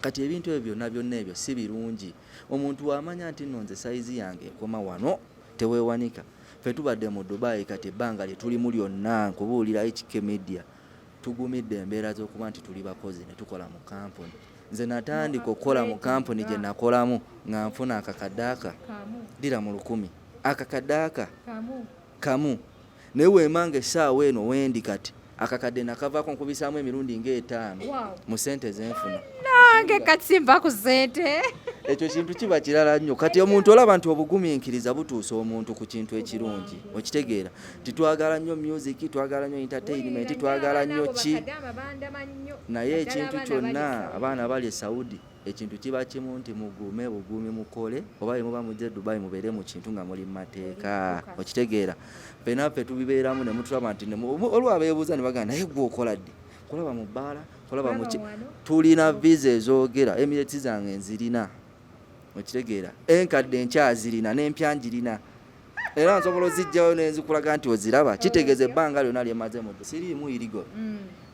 Kati ebintu ebyo byonna ebyo si birungi. Omuntu wamanya nti nno nze sayizi yange ekoma wano teweewanika. Ffe tubadde mu Dubai kati ebbanga lye tulimu lyonna nkubuulira HK Media tugumidde embeera z'okuba nti tuli bakozi ne tukola mu kampuni. Nze natandika okukola mu kampuni gye nakolamu nga nfuna akakadaaka diramu 1,000 akakadaaka kamu. Naye weemange essaawa eno wendi kati akakadde nakavaako nkubisaamu emirundi nga 5 mu sente zenfuna. Nange kati simba ku sente. Ekyo kintu kiba kirala nnyo. Kati omuntu olaba nti obugumiikiriza butuusa omuntu ku kintu ekirungi okitegeera. Titwagala nnyo music, twagala nnyo entertainment, twagala nnyo ki. Naye ekintu kyonna abaana bali e Saudi ekintu kiba kimu nti mugume bugume mukole oba muba mujje Dubai mubeere mu kintu nga muli mu mateeka okitegeera. Ffe tubibeeramu ne mutulaba nti olwa beebuuza ne bagamba naye gwe okola ddi kulaba mu bbaala kulaba mu tulina visa ezoogera Emirates zange nzirina okitegeera enkadde nkyazirina n'empya njirina era nsobola ozijjayo nenzikulaga nti oziraba kitegeeza ebbanga lyonna lyemaze mu siriimu irigo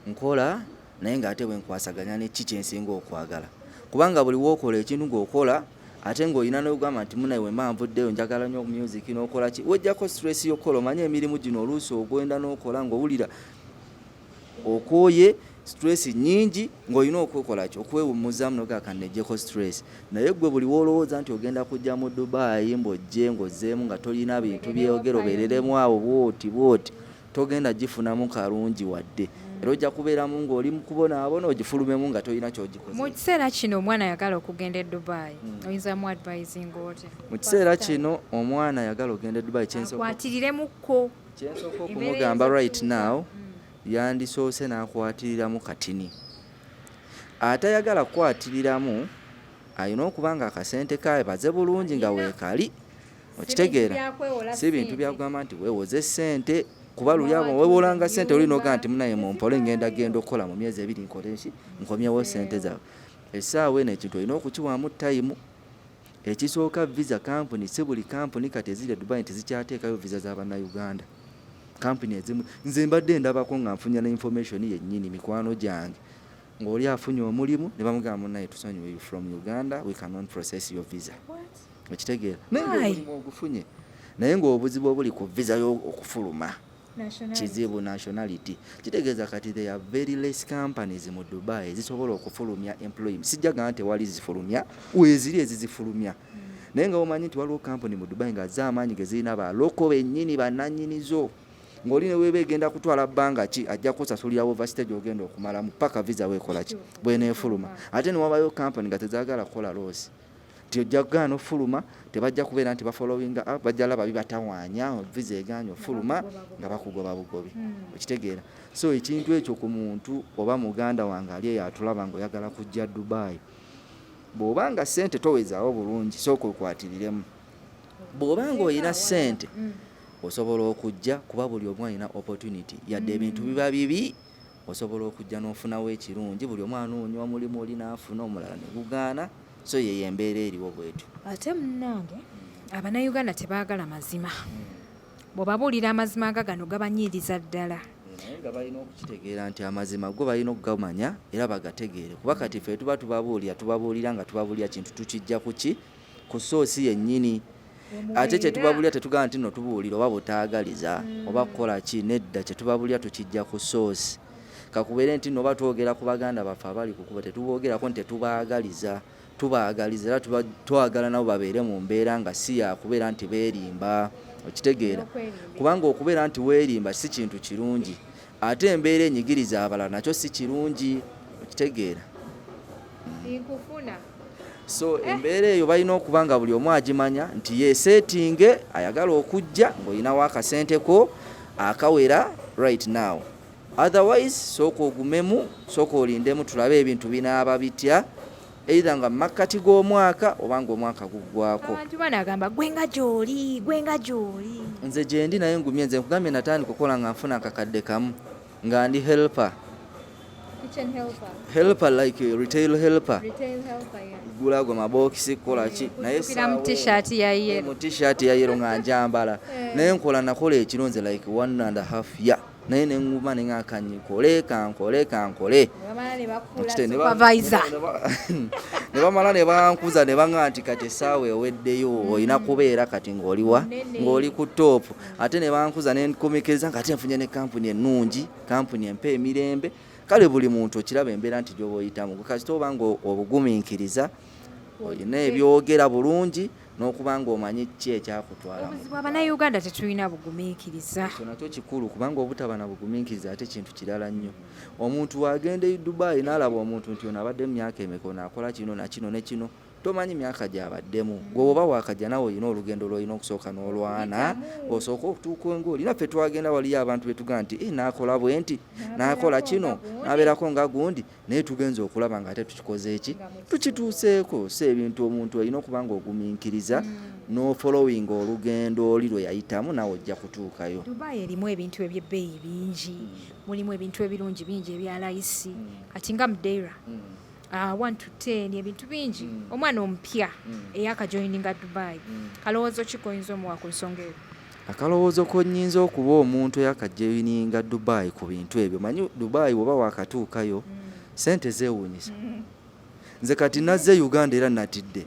nkola naye ng'ate bwe nkwasaganya ne ki kyensinga okwagala kubanga buli wookola ekintu ng'okola ate ng'olina n'ogamba nti munawe Avuddeyo njagala nnyo music n'okola ki wejjako stress y'okola omanye emirimu gino oluusi ogwenda n'okola ng'owulira okooye stress nyingi ng'olina okwekola ki okwewummuzaamu n'ogakanejjeko stress. Naye gwe buli woolowooza nti ogenda kujja mu Dubai mbojje ng'ozzeemu nga tolina bintu byogera obeereremu awo bwoti togenda gifunamu kalungi wadde. Era ojja kubeeramu ng'oli mu kubonaabona ogifulumemu nga tolina ky'ogikoze. Mu kiseera kino omwana ayagala okugenda e Dubai oyinza mu advising ote? Mu kiseera kino omwana ayagala okugenda e Dubai akwatiriremukko kyensooka okumugamba right now yandisoose n'akwatiriramu katini. Atayagala kukwatiriramu alina okuba nga akasente kawe baze bulungi nga weekali okitegeera. Si bintu byakugamba nti weewoze ssente kuba luli abo weewolanga ssente olina ogaa nti munaye mumpole ngenda okukola mu myezi 2 nkole ki nkomyewo ssente zawe. Essaawa eno ekintu olina okukiwaamu tayimu. Ekisooka visa company si buli company kati eziri e Dubai tezikyateekayo visa z'Abannayuganda. Company ezimu nze mbadde ndabako nga nfunya ne information yennyini mikwano gyange ng'oli afunye omulimu ne bamugamba munaye tusonyiwe you from Uganda we cannot process your visa. Okitegeera naye ng'omulimu ogufunye naye ng'obuzibu obuli ku visa y'okufuluma kizibu nationality kitegeeza kati they are very less companies mu Dubai zisobola okufulumya employment. Sijjaga nti wali zifulumya weeziri ezizifulumya naye nga omanyi nti waliwo kampuni mu Dubai nga z'amaanyi ge zirina baloko bennyini bannannyinizo ng'oli ne weeba egenda kutwala bbanga ki ajja kusasulira overstage ogenda okumalamu paka visa weekola ki bweneefuluma ate ne wabayo kampuni nga tezaagala kukola loosi nti ojja kugaana ofuluma tebajja kubeera nti bafollowinga up bajja laba bibatawaanya visa eganya ofuluma nga bakugoba bugobi okitegeera so ekintu ekyo ku muntu oba muganda wange ali eyo atulaba ng'oyagala kujja Dubai bw'obanga ssente towezaawo bulungi sooka okwatiriremu bw'obanga oyina ssente osobola okujja kuba buli omu alina opportunity yadde ebintu biba bibi osobola okujja n'ofunawo ekirungi buli omu anoonya omulimu oli n'afuna omulala ne gugaana so yeyo embeera eriwo bwetyo ate munnange abannayuganda tebaagala mazima bw'obabuulira amazima gano gabanyiiriza ddala naye nga balina okukitegeera nti amazima go balina okugamanya era bagategeere kuba kati ffe tuba tubabuulira nga tubabuulira kintu tukijja ku soosi yennyini ate kyetubabuulira tetugamba nti nno tubuulira oba butaagaliza oba kukola ki nedda kyetubabuulira tukijja ku soosi kakubeere nti nno oba twogera ku baganda baffe abali kukuba tetuboogerako nti tetubaagaliza tubaagaliza era twagala nabo babeere mu mbeera nga si yakubeera nti beerimba okitegeera kubanga okubeera nti weerimba si kintu kirungi ate embeera enyigiriza abalala nakyo si kirungi okitegeera so embeera eyo balina okuba nga buli omu agimanya nti yeeseetinge ayagala okujja ng'olinawo akasenteko akawera right now otherwise sooka ogumemu sooka olindemu tulabe ebintu binaaba bitya either nga makkati g'omwaka oba ng'omwaka guggwako abantu banagamba gwenga gy'oli nze gyendi naye ngumye nze nkugambye natandika okukola nga nfuna akakadde kamu nga ndi helper like retail helper gulago mabokisi kola ki naye mu t-shirt ya yero nga njambala naye nakola ekironze like 1.5 year naye nenguma nengakanyi kankole ne bamala ne bankuza ne banga nti kati essaawa eweddeyo olina kubeera kati ng'oli ku top ate ne bankuza nenkomekeza nga ate nfunye ne kampuni ennungi kampuni empa emirembe kale buli muntu okiraba embeera nti gyoba oyitamu kasita oba nga obugumiikiriza olina ebyogera bulungi n'okuba nga omanyi ki ekyakutwalamu obuzibu abannayuganda tetulina bugumiikiriza ekyo nakyo kikulu kubanga obutaba na bugumiikiriza ate kintu kirala nnyo omuntu wagenda e Dubai n'alaba omuntu nti ono abadde mu myaka emeka naakola kino nakino ne kino tomanyi myaka gy'abaddemu gwe oba wakajja nawe olina olugendo lwolina okusooka n'olwana osooka okutuuka engoli naffe twagenda waliyo abantu betugaa nti naakola bwe nti naakola kino n'abeerako nga gundi naye tugenza okulaba nga ate tukikoze eki tukituuseeko so ebintu omuntu olina okuba nga ogumiikiriza n'ofollowinga olugendo oli lwe yayitamu nawe ojja kutuukayo. Dubai erimu ebintu ebyebbeeyi bingi mulimu ebintu ebirungi bingi ebya layisi kati nga mudeira 1 to 10 ebintu bingi omwana omupya eyakajoyininga Dubai kalowoozo kikoyinza omuwa ku nsonga eyo? Akalowoozo konnyinza okuba omuntu eyakajoyininga Dubai ku bintu ebyo manyi Dubai oba wakatuukayo sente zeewuunyisa nze kati nazze Uganda era natidde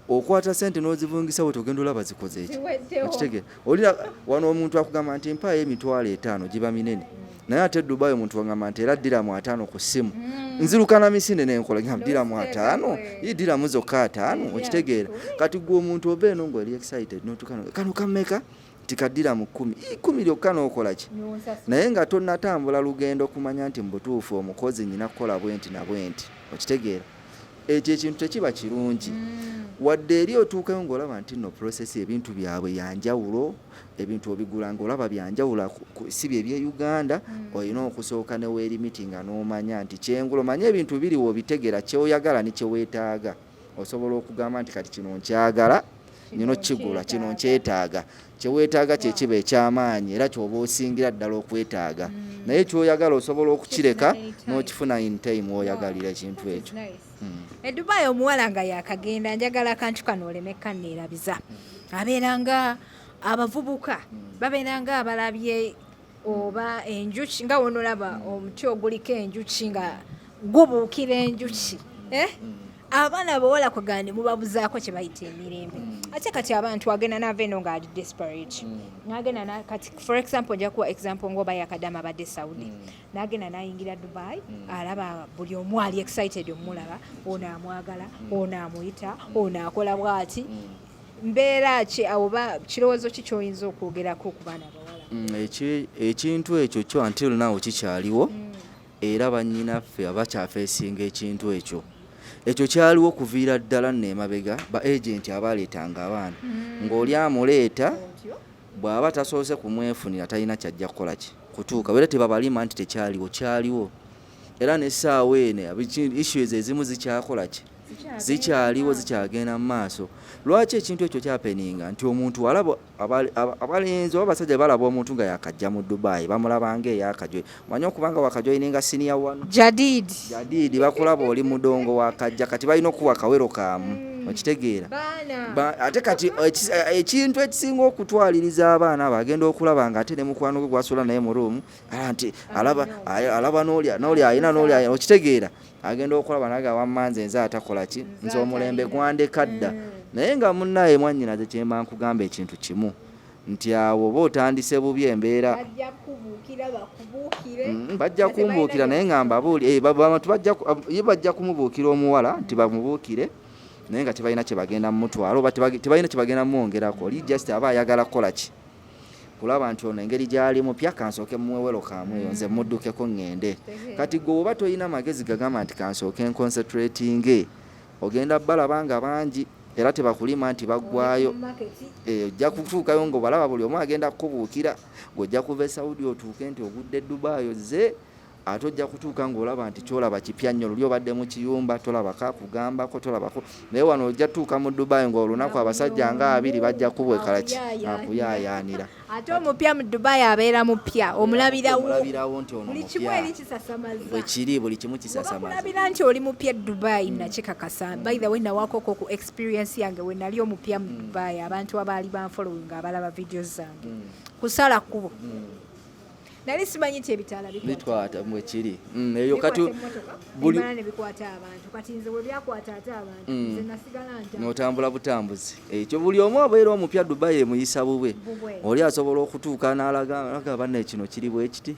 okwata sente n'ozivungisa bwe togenda olaba zikoze eki okitegeera olina wano omuntu akugamba nti mpaayo emitwalo 5 giba minene naye ate Dubai omuntu wangamba nti era ddiramu 5 ku ssimu nzirukana misinde nenkola ngamba ddiramu 5 ddiramu zokka 5 okitegeera kati gwe omuntu oba eno ng'oli excited n'otukano kano kammeka tikaddiramu 10 lyokka n'okola ki naye nga tonnatambula lugendo kumanya nti mbutuufu omukozi nyina kukola bwenti na bwenti okitegeera ekyo ekintu tekiba kirungi wadde eri otuukayo ng'olaba nti no process ebintu byabwe yanjawulo ebintu obigula ng'olaba byanjawula si bye bye Uganda olina okusooka ne weerimiti nga n'omanya nti kyengula omanye ebintu biri wobitegera kyoyagala ne kyeweetaaga osobola okugamba nti kati kino nkyagala nino kigula kino nkyetaaga kyeweetaaga kyekiba ekyamaanyi era kyoba osingira ddala okwetaaga naye kyoyagala osobola okukireka n'okifuna in time oyagalira ekintu ekyo. Dubai omuwala nga yakagenda njagala akantu kano olemeka neerabiza abeera nga abavubuka babeera nga abalabye oba enjuki nga wonolaba omuti oguliko enjuki nga gubuukira enjuki abaana bawala kwegandi mubabuzaako kye bayita emirembe ate kati abantu agenda nava eno nga ali desperate nagenda kati for example nja kuwa example ng'oba yakadama abadde Saudi nagenda nayingira Dubai alaba buli omu ali excited omulaba ono amwagala ono amuyita ono akola bwati mbeera ki oba kirowoozo ki ky'oyinza okwogerako ku baana abawala? Ekintu ekyo kyo until now kikyaliwo era bannyinaffe abakyafeesinga ekintu ekyo kyaliwo okuviira ddala n'emabega ba agenti abaleetanga abaana ng'oli amuleeta bw'aba tasoose kumwefunira talina kyajja kukola ki kutuuka wera tebabalima nti kyaliwo era n'essaawa eno issues ezimu zikyakola ki zikyaliwo zikyagenda mu maaso. Lwaki ekintu ekyo kyapeninga nti omuntu abalenzi oba abasajja balaba omuntu nga yakajja mu Dubai bamulabanga eyakajwe manyi okubanga wakajoyininga senior wano jadidi bakulaba oli mudongo wakajja kati balina okuwa kawero kaamu okitegeera ate kati ekintu ekisinga okutwaliriza abaana bagenda okulaba nga ate ne mukwano gwe gwasula naye mu ruumu nti alaba n'oli ayina okitegeera agenda okulaba naga wammanze nze atakola ki nze omulembe gwandeka dda naye nga munnaye mwannyinaze kyemba nkugamba ekintu kimu nti awo oba otandise bubi embeera bajja kumbuukira naye nga mbabuuli abantu bajja kumubuukira omuwala nti bamubuukire naye nga tebalina kye bagenda mu mutwalo oba tebalina kye bagenda mwongerako oli just aba ayagala kukola ki kulaba nti ono engeri gy'ali mupya kansooke muwewero kaamwe eyo nze muddukeko ŋŋende kati gwe oba toyina magezi gagamba nti kansooke nconcentratinge ogenda balaba nga bangi era tebakulima nti baggwayo ojja kutuukayo ng'obalaba buli omu agenda kukubuukira ng'ojja kuva e Saudi otuuke nti ogudde Dubai ozze ate ojja kutuuka ng'olaba nti kyolaba kipya nnyo luli obadde mu kiyumba tolabako akugambako tolabako naye wano ojja tuuka mu Dubai ng'olunaku abasajja nga 2 bajja kubwekala ki akuyaayaanira ate omupya mu Dubai abeera mupya omulabirawo nti ono buli kimu eri kisasamaza bwekiri buli kimu kisasamaza okulabira nti oli mupya Dubai nakikakasa by the way nawakoko ku experience yange we nali omupya mu Dubai abantu abaali banfollowing abalaba videos zange kusala kubo nali simanyi nti ebitaala bitwata mwekiri eyo kati buli ne bikwata abantu kati nze we byakwata ate abantu nze nasigala n'otambula butambuzi ekyo buli omu abeera omupya Dubai emuyisa bubwe oli asobola okutuuka n'alaga banne kino kiri bwe kiti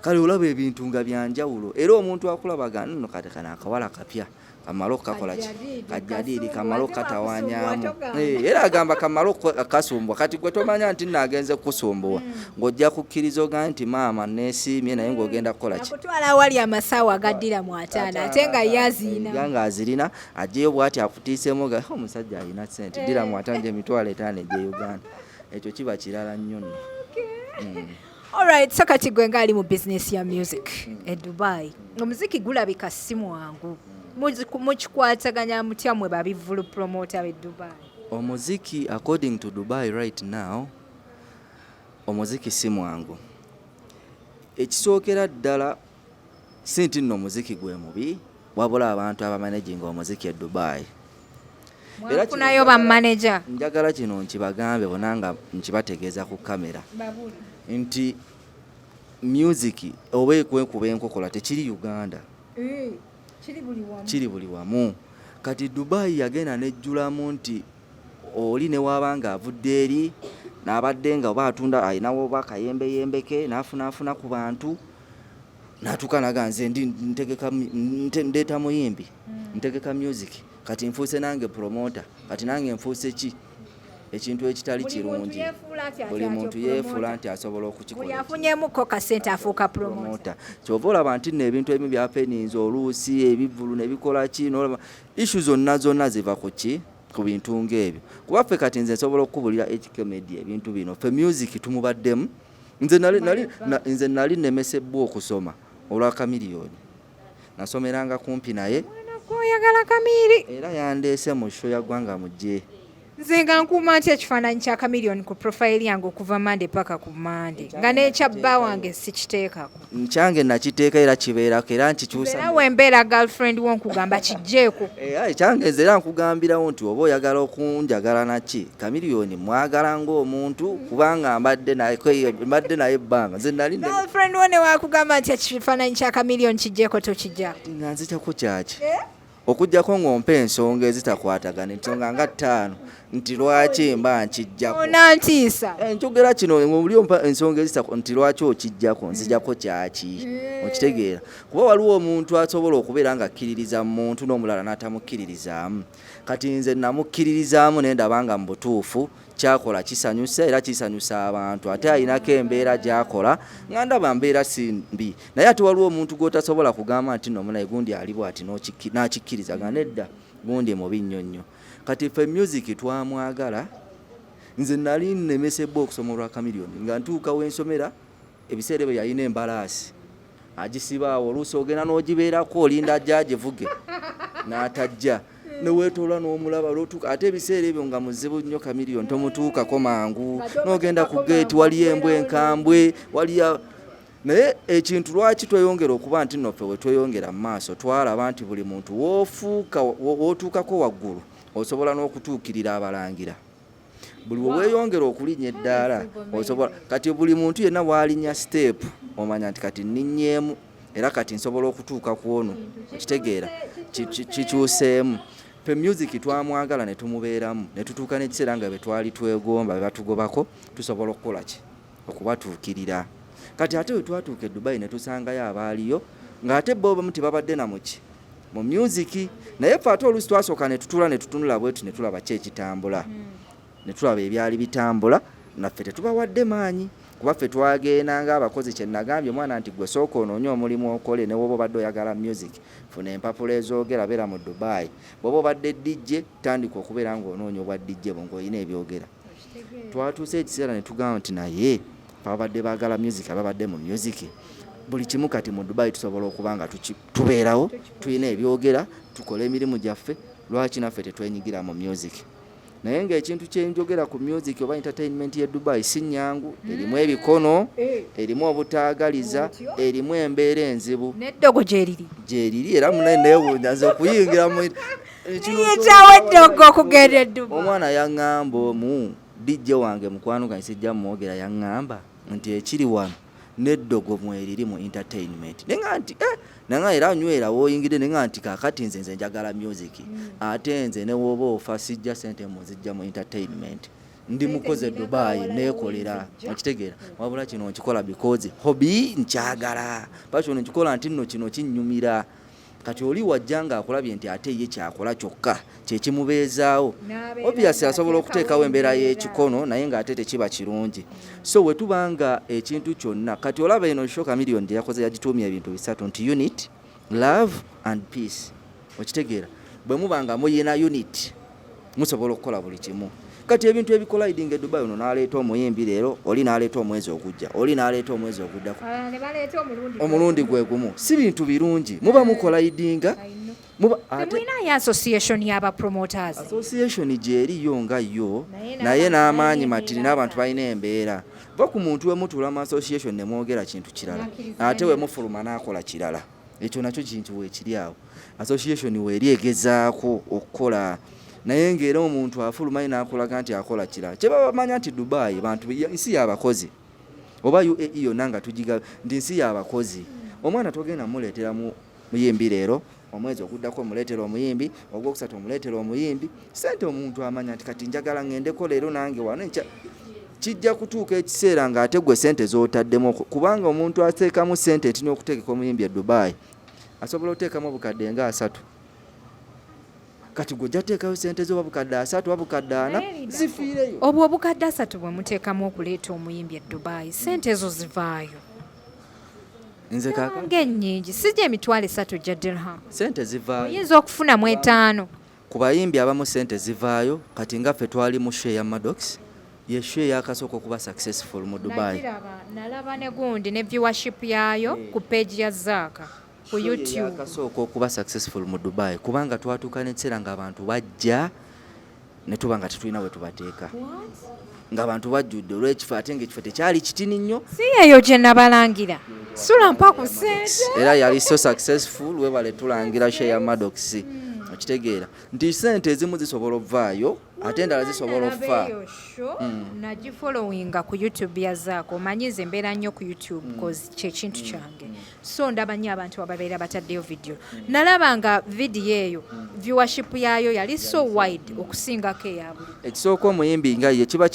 kale olaba ebintu nga byanjawulo era omuntu akulabaga nno kati kana akawala kapya kamalo kakola ki kajjadiri kamalo katawanyamu era agamba kamalo kasumbwa kati gwe tomanya nti nagenze kusumbuwa ng'ojja kukkiriza oga nti maama neesiimye naye ng'ogenda kukola ki akutwala awali amasaawa agaddira mu ataana ate nga nga azirina ajjeyo bw'ati akutiisemu ga omusajja alina ssente ddira mu ataana emitwalo 5 egye Uganda ekyo kiba kirala nnyo nno. Alright, so kati gwe ngaali mu business ya music e Dubai omuziki gulabika si mwangu mukikwataganya mutya mwe babivulu promoter be Dubai? Omuziki according to Dubai right now omuziki si mwangu ekisookera ddala si nti nno omuziki gwe mubi wabula abantu abamanaginga omuziki e Dubai era kunayo ba manager njagala kino nkibagambe bonanga nkibategeeza ku kamera nti music oba ekwekuba enkokola tekiri Uganda kiri buli wamu kati Dubai yagenda nejjulamu nti oli ne wabanga avudde eri n'abadde nga oba atunda ayinawo oba kayembeyembeke n'afunaafuna ku bantu n'atuuka naga nze ndeeta muyimbi ntegeka music kati nfuuse nange promoter kati nange nfuuse ki ekintu ekitali kirungi buli muntu yeefuula nti asobola okukikola buli afunyemuko kasente afuuka promoter kyova olaba nti nno ebintu ebimu byapeninza oluusi ebivulu ne bikola ki n'olaba issu zonna ziva ku ki ku bintu ng'ebyo kuba ffe kati nze nsobola okukubulira HK Media ebintu bino ffe music tumubaddemu nze nali nemesebwa okusoma olwa Kamiliyoni nasomeranga kumpi naye oyagala Kamiri era yandeese mu show ya ggwanga mujje nze nga nkuuma nti ekifaananyi kya Kamiliyoni ku profile yange okuva Monday paka ku Monday nga n'ekya bba wange sikiteekako nkyange nakiteeka era kibeerako era nkikyusa era wembeera girlfriend wo nkugamba kijjeeko ekyange nze era nkugambirawo nti oba oyagala okunjagala naki Kamiliyoni mwagala ng'omuntu kubanga mbadde naye ebbanga nze nali girlfriend wo ne wakugamba nti ekifaananyi kya Kamiliyoni kijjeeko tokijja nga nzikyako kyaki okujjako ng'ompa ensonga ezitakwatagana ensonga nga 5 nti lwaki mba nkijjako onantiisa njogera kino oli ompa ensonga nti lwaki okijjako nzijjako kyaki okitegeera kuba waliwo omuntu asobola okubeera nga akkiririza muntu n'omulala n'atamukkiririzaamu kati nze namukkiririzaamu nendaba nga mu butuufu kyakola kisanyusa era kisanyusa abantu ate ayinako embeera gy'akola nga ndaba mbeera si mbi naye ate waliwo omuntu gw'otasobola kugamba nti nno munaye gundi ali bw'ati n'akikkiriza nga nedda gundi mubi nnyo nnyo kati ffe music twamwagala nze nali nnemesebwa okusoma olwa Chameleone nga ntuuka wensomera ebiseera ebyo yalina embalaasi agisibaawo oluusi ogenda n'ogibeerako olinda ajja agivuge n'atajja neweetoola n'omulaba lwotuuka ate ebiseera ebyo nga muzibu nnyo Chameleone tomutuukako mangu n'ogenda ku geeti waliyo embwa enkambwe waliyo naye ekintu lwaki tweyongera okuba nti nno ffe we tweyongera mu maaso twalaba nti buli muntu wootuukako waggulu osobola n'okutuukirira abalangira buli weweeyongera okulinnya eddaala osobola kati buli muntu yenna bw'alinnya step omanya nti kati nninnyemu era kati nsobola okutuuka ku ono okitegeera kikyuseemu ffe music twamwagala ne tumubeeramu ne tutuuka n'ekiseera nga bwe twali twegomba be batugobako tusobola okukola ki okubatuukirira kati ate we twatuuka e Dubai ne tusangayo abaaliyo ng'ate bo obamu tebabadde namuki mu music naye ffe ate oluusi twasooka ne tutula ne tutunula bwetu ne tulaba ki ekitambula ne tulaba ebyali bitambula naffe tetubawadde maanyi kuba ffe twagenda ng'abakozi kye nagambye omwana nti gwe sooka onoonye omulimu okole ne woba obadde oyagala music funa empapula ezoogera beera mu Dubai bw'oba obadde DJ tandika okubeera ng'onoonya obwa DJ bo ng'olina ebyogera twatuuse ekiseera ne tugamba nti naye babadde baagala music ababadde mu music buli kimu kati mu Dubai tusobola okuba nga tubeerawo tulina ebyogera tukola emirimu gyaffe lwaki naffe tetwenyigira mu music naye ng'ekintu kyenjogera ku music oba entertainment y'e Dubai si nnyangu erimu ebikono erimu obutaagaliza erimu embeera enzibu n'eddogo gyeriri era muneneewuunya nze okuyingira mu yitawo eddogo okugenda e Dubai omwana yaŋŋamba omu DJ wange mukwano gange sijja mwogera yaŋŋamba nti ekiri wano n'eddogo mweriri mu entertainment nenga nti nanga era nywera woyingire nenga nti kakati nze njagala music ate nze ne woba ofa sijja sente muzijja mu entertainment ndi mukoze Dubai nekolera okitegeera wabula kino nkikola because hobby nkyagala bakyo nkikola nti nno kino kinnyumira kati oli wajjanga akulabye nti ate ye kyakola kyokka kyekimubeezaawo obviously asobola okuteekawo embeera y'ekikono naye ng'ate tekiba kirungi so we tubanga ekintu kyonna kati olaba eno show Chameleone gye yakoze yagituumya ebintu bisatu nti unit love and peace okitegeera bwe mubanga muyina unit musobola okukola buli kimu kati ebintu ebikola idinga Dubai ono n'aleeta omuyimbi leero oli n'aleeta omwezi ogujja oli n'aleeta omwezi oguddako omulundi gwe gumu si bintu birungi muba mukola idinga temulinayo association y'aba promoters association gyeriyo nga yo naye n'amaanyi matiri n'abantu balina embeera ba ku muntu we mutuula mu association ne mwogera kintu kirala ate we mufuluma n'akola kirala ekyo nakyo kintu weekiri awo association weeri egezaako okukola naye ng'era omuntu afuluma n'akolaga nti akola kirala kye bamanya nti Dubai bantu nsi y'abakozi oba UAE yonna nga tugiga nti nsi y'abakozi omwana togenda muleetera muyimbi leero omwezi oguddako omuleetera omuyimbi ogwokusatu omuleetera omuyimbi sente omuntu amanya nti kati njagala ŋŋendeko leero nange wano kijja kutuuka ekiseera ng'ate gwe sente z'otaddemu kubanga omuntu ateekamu sente eti n'okuteekeka omuyimbi e Dubai asobola oteekamu obukadde nga 3 kati gwe jateekayo sente zo babukadde 3 babukadde 4 zifiireyo obwo obukadde 3 bwe muteekamu okuleeta omuyimbi e Dubai sente ezo zivaayo nze kaka ng'ennyingi sijja emitwalo 3 gya dirham sente zivaayo oyinza okufunamu 5 ku bayimbi abamu sente zivaayo kati nga ffe twali mu share ya Maddox ye share yakasooka okuba successful mu Dubai nalaba ne gundi ne viewership yaayo ku page ya Zaaka ku YouTube yakasooka okuba successful mu Dubai kubanga twatuuka n'ekiseera ng'abantu bajja ne tuba nga tetulina we tubateeka ng'abantu bajjudde olw'ekifo ate ng'ekifo tekyali kitini nnyo si eyo gye nabalangira sula mpa ku sente era yali so successful webale tulangira share ya Maddox okitegeera nti sente ezimu zisobola ovaayo ate endala zisobola okufa. Nagifollowinga ku YouTube yazaako omanyize mbeera nnyo ku YouTube cause kyekintu kyange so ndaba nnyo abantu ababeera bataddeyo video nalaba nga video eyo viewership yaayo yali so wide okusingako eyabuli ekisooka omuyimbi nga ye kiba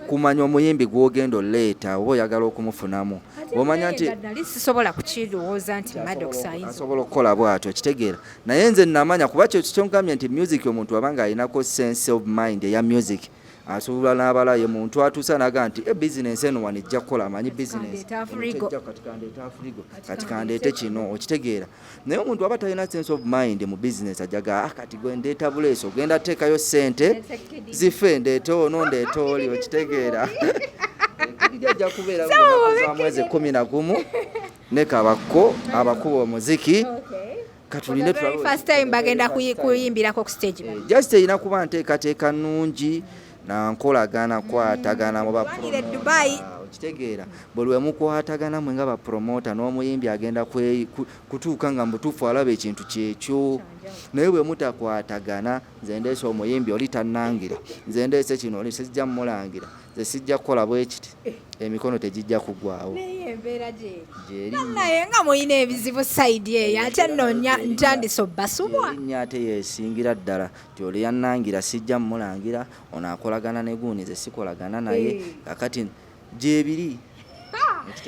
kumanya omuyimbi gw'ogenda oleeta oba oyagala okumufunamu omanya nti nali sisobola kukirowooza nti Maddox asobola okukola bw'atyo kitegeera naye nze nnamanya kuba kyo kyonkambye nti music omuntu abanga alinako sense of mind eya music asuubula n'abala ye muntu atuusa naga nti bizinensi eno wano ejja kukola amanyi bizinensi kati kandeete kino okitegeera naye omuntu aba talina sense of mind mu bizinensi ajaga kati gwe ndeeta buleesi ogenda teekayo ssente zife ndeete ono ndeete oli okitegeera ijja kubeera za mwezi 11 ne kabako abakuba omuziki katulinde first time bagenda kuyimbirako ku stage just erina kuba nteekateeka nnungi nankolagana kwatagana mu Dubai okitegeera buli we mukwatagana mwe nga bapromota n'omuyimbi agenda kutuuka nga mutuufu alaba ekintu kyekyo naye bwe mutakwatagana nze ndeese omuyimbi oli tannangira nze ndeese kino oli sijja mmulangira nze sijja kukola bwe kiti emikono tegijja kuggwawo naye nga muyina ebizibu sayidi eyo ate nno ntandiso basubwa erinnya ate yeesingira ddala ti oli yannangira sijja mmulangira ono akolagana ne guuni ze sikolagana naye kakati gyebiri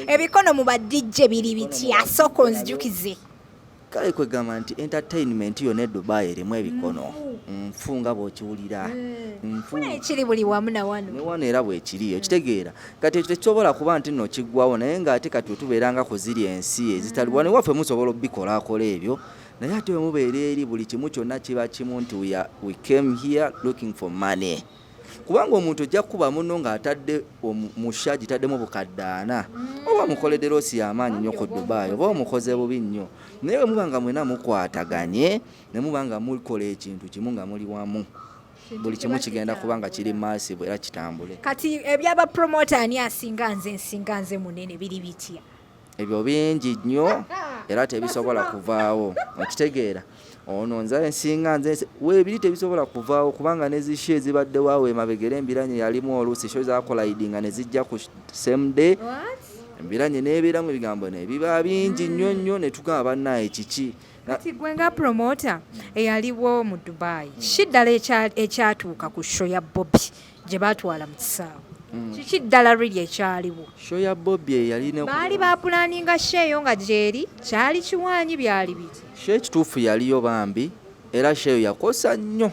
ebikono mu badijje biri bitya sooka onzijukize kale kwegamba nti entertainment yonna e Dubai erimu ebikono nfu nga bw'okiwulira ekiri buli wamu na wano ne wano era bwekiri okitegeera kati ekyo tekisobola kuba nti nno kiggwawo naye ng'ate kati tubeeranga ku ziri ensi ezitali wano waffe musobola obbikolakola ebyo naye ate we mubeera eri buli kimu kyonna kiba kimu nti we came here looking for money kubanga omuntu ojja kukuba muno ng'atadde musha gitaddemu bukaddaana oba mukoledde loosi y'amaanyi nnyo ku Dubai oba omukoze bubi nnyo naye bwe muba nga mwena mukwataganye ne muba nga mukola ekintu kimu nga muli wamu buli kimu kigenda kuba nga kiri massive era kitambule kati ebyabapromota ani asinga nze munene biri bitya ebyo bingi nnyo era tebisobola kuvaawo okitegeera ono nze ensinga nze weebiri tebisobola kuvaawo kubanga nezisho ezibaddewo awo emabegera embiranye yalimu oluusi sho zakolayidinga ne zijja ku same day embiranye n'ebeeramu ebigambo nebiba bingi nnyo nnyo ne tugamba bannaye kiki kati gwe nga promota eyaliwo mu Dubai kiddala ekyatuuka ku show ya Bobby gye baatwala mu kisaawe kiki ddala riri ekyaliwo show ya Bobby yalina baali bapulaninga sheeyo nga gyeri kyali kiwaanyi byali biti show ekituufu yaliyo bambi era show yakosa nnyo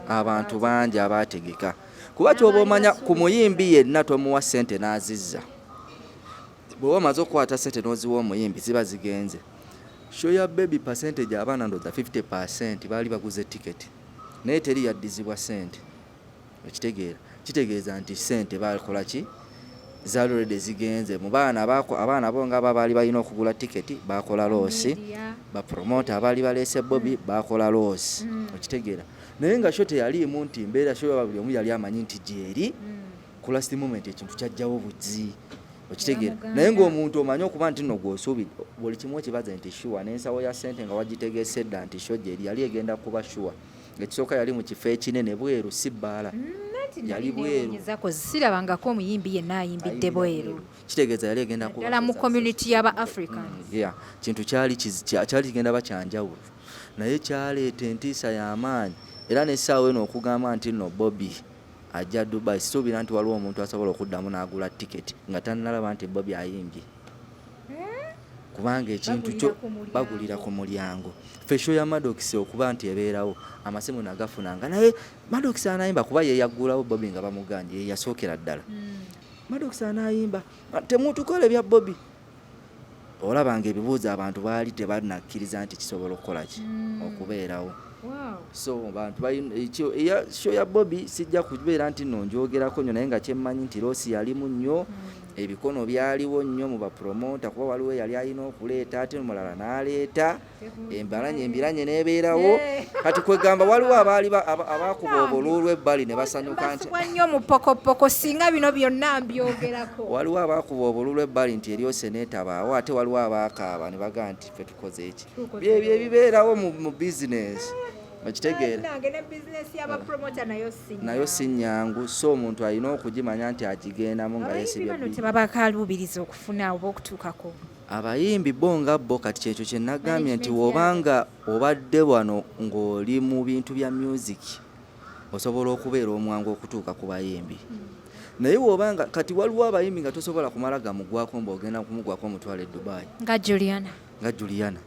abantu bangi abaategeka kuba kyoba omanya ku muyimbi yenna tomuwa ssente n'azizza bwe wamaze okukwata ssente n'oziwa omuyimbi ziba zigenze show ya Baby percentage abaana ndoza 50% baali baguze tiketi naye teri yaddizibwa ssente okitegeera kitegeeza nti ssente bakola ki zaalolede zigenze mu abaana bo nga baali balina okugula tiketi bakola loosi bapromota abaali baleese Bobby bakola loosi okitegeera naye nga show teyaliimu nti mbeera show buli omu yali amanyi nti gyeri ku last moment ekintu kyajjawo buzzi okitegeera naye ng'omuntu omanyi okuba nti nno gw'osuubidde buli kimu okibaze nti shuwa n'ensawo ya ssente nga wagitegeese dda nti show gyeri yali egenda kuba shuwa ekisooka yali mu kifo ekinene bweru si bbaala yali bweru sirabangako omuyimbi yenna ayimbidde bweru kitegeeza yali egenda ddala mu community y'aba Africans kintu kyali kigenda bakyanjawulo naye kyaleeta entiisa y'amaanyi era n'essaawa eno okugamba nti nno Bobby ajja Dubai sisuubira nti waliwo omuntu asobola okuddamu n'agula tiketi nga tannalaba nti Bobby ayimbye kubanga ekintu kyo bagulira ku mulyango fesho ya Maddox okuba nti ebeerawo amasimu nagafunanga naye Maddox anayimba kuba ye yaggulawo Bobby nga bamuganje ye yasookera ddala Maddox anayimba temutukola ebya Bobby olabanga ebibuuzo abantu baali tebanakkiriza nti kisobola okukola ki okubeerawo so bantu balina show ya Bobby sijja kubeera nti nno njogerako nnyo naye nga kyemmanyi nti loosi yalimu nnyo ebikono byaliwo nnyo mu bapromota kuba waliwo yali alina okuleeta ate mulala n'aleeta embiranye n'ebeerawo kati kwegamba waliwo abaakuba obululu ebbali ne basanyuka nti nnyo mu pokopoko singa bino byonna mbyogerako waliwo abaakuba obululu ebbali nti eryose neetabaawo ate waliwo abaakaaba ne bagaa nti ffe tukoze eki byebyo ebibeerawo mu bizinesi okitegeera nayo si nnyangu so omuntu alina okugimanya nti agigendamu nga yesibye tebabakaluubiriza okufuna oba okutuukako abayimbi bo nga bo kati kyekyo kye nagambye nti wobanga obadde wano ng'oli mu bintu bya music osobola okubeera omwangu okutuuka ku bayimbi naye wobanga kati waliwo abayimbi nga tosobola kumala gamugwako ng'ogenda kumugwako omutwala e Dubai nga Juliana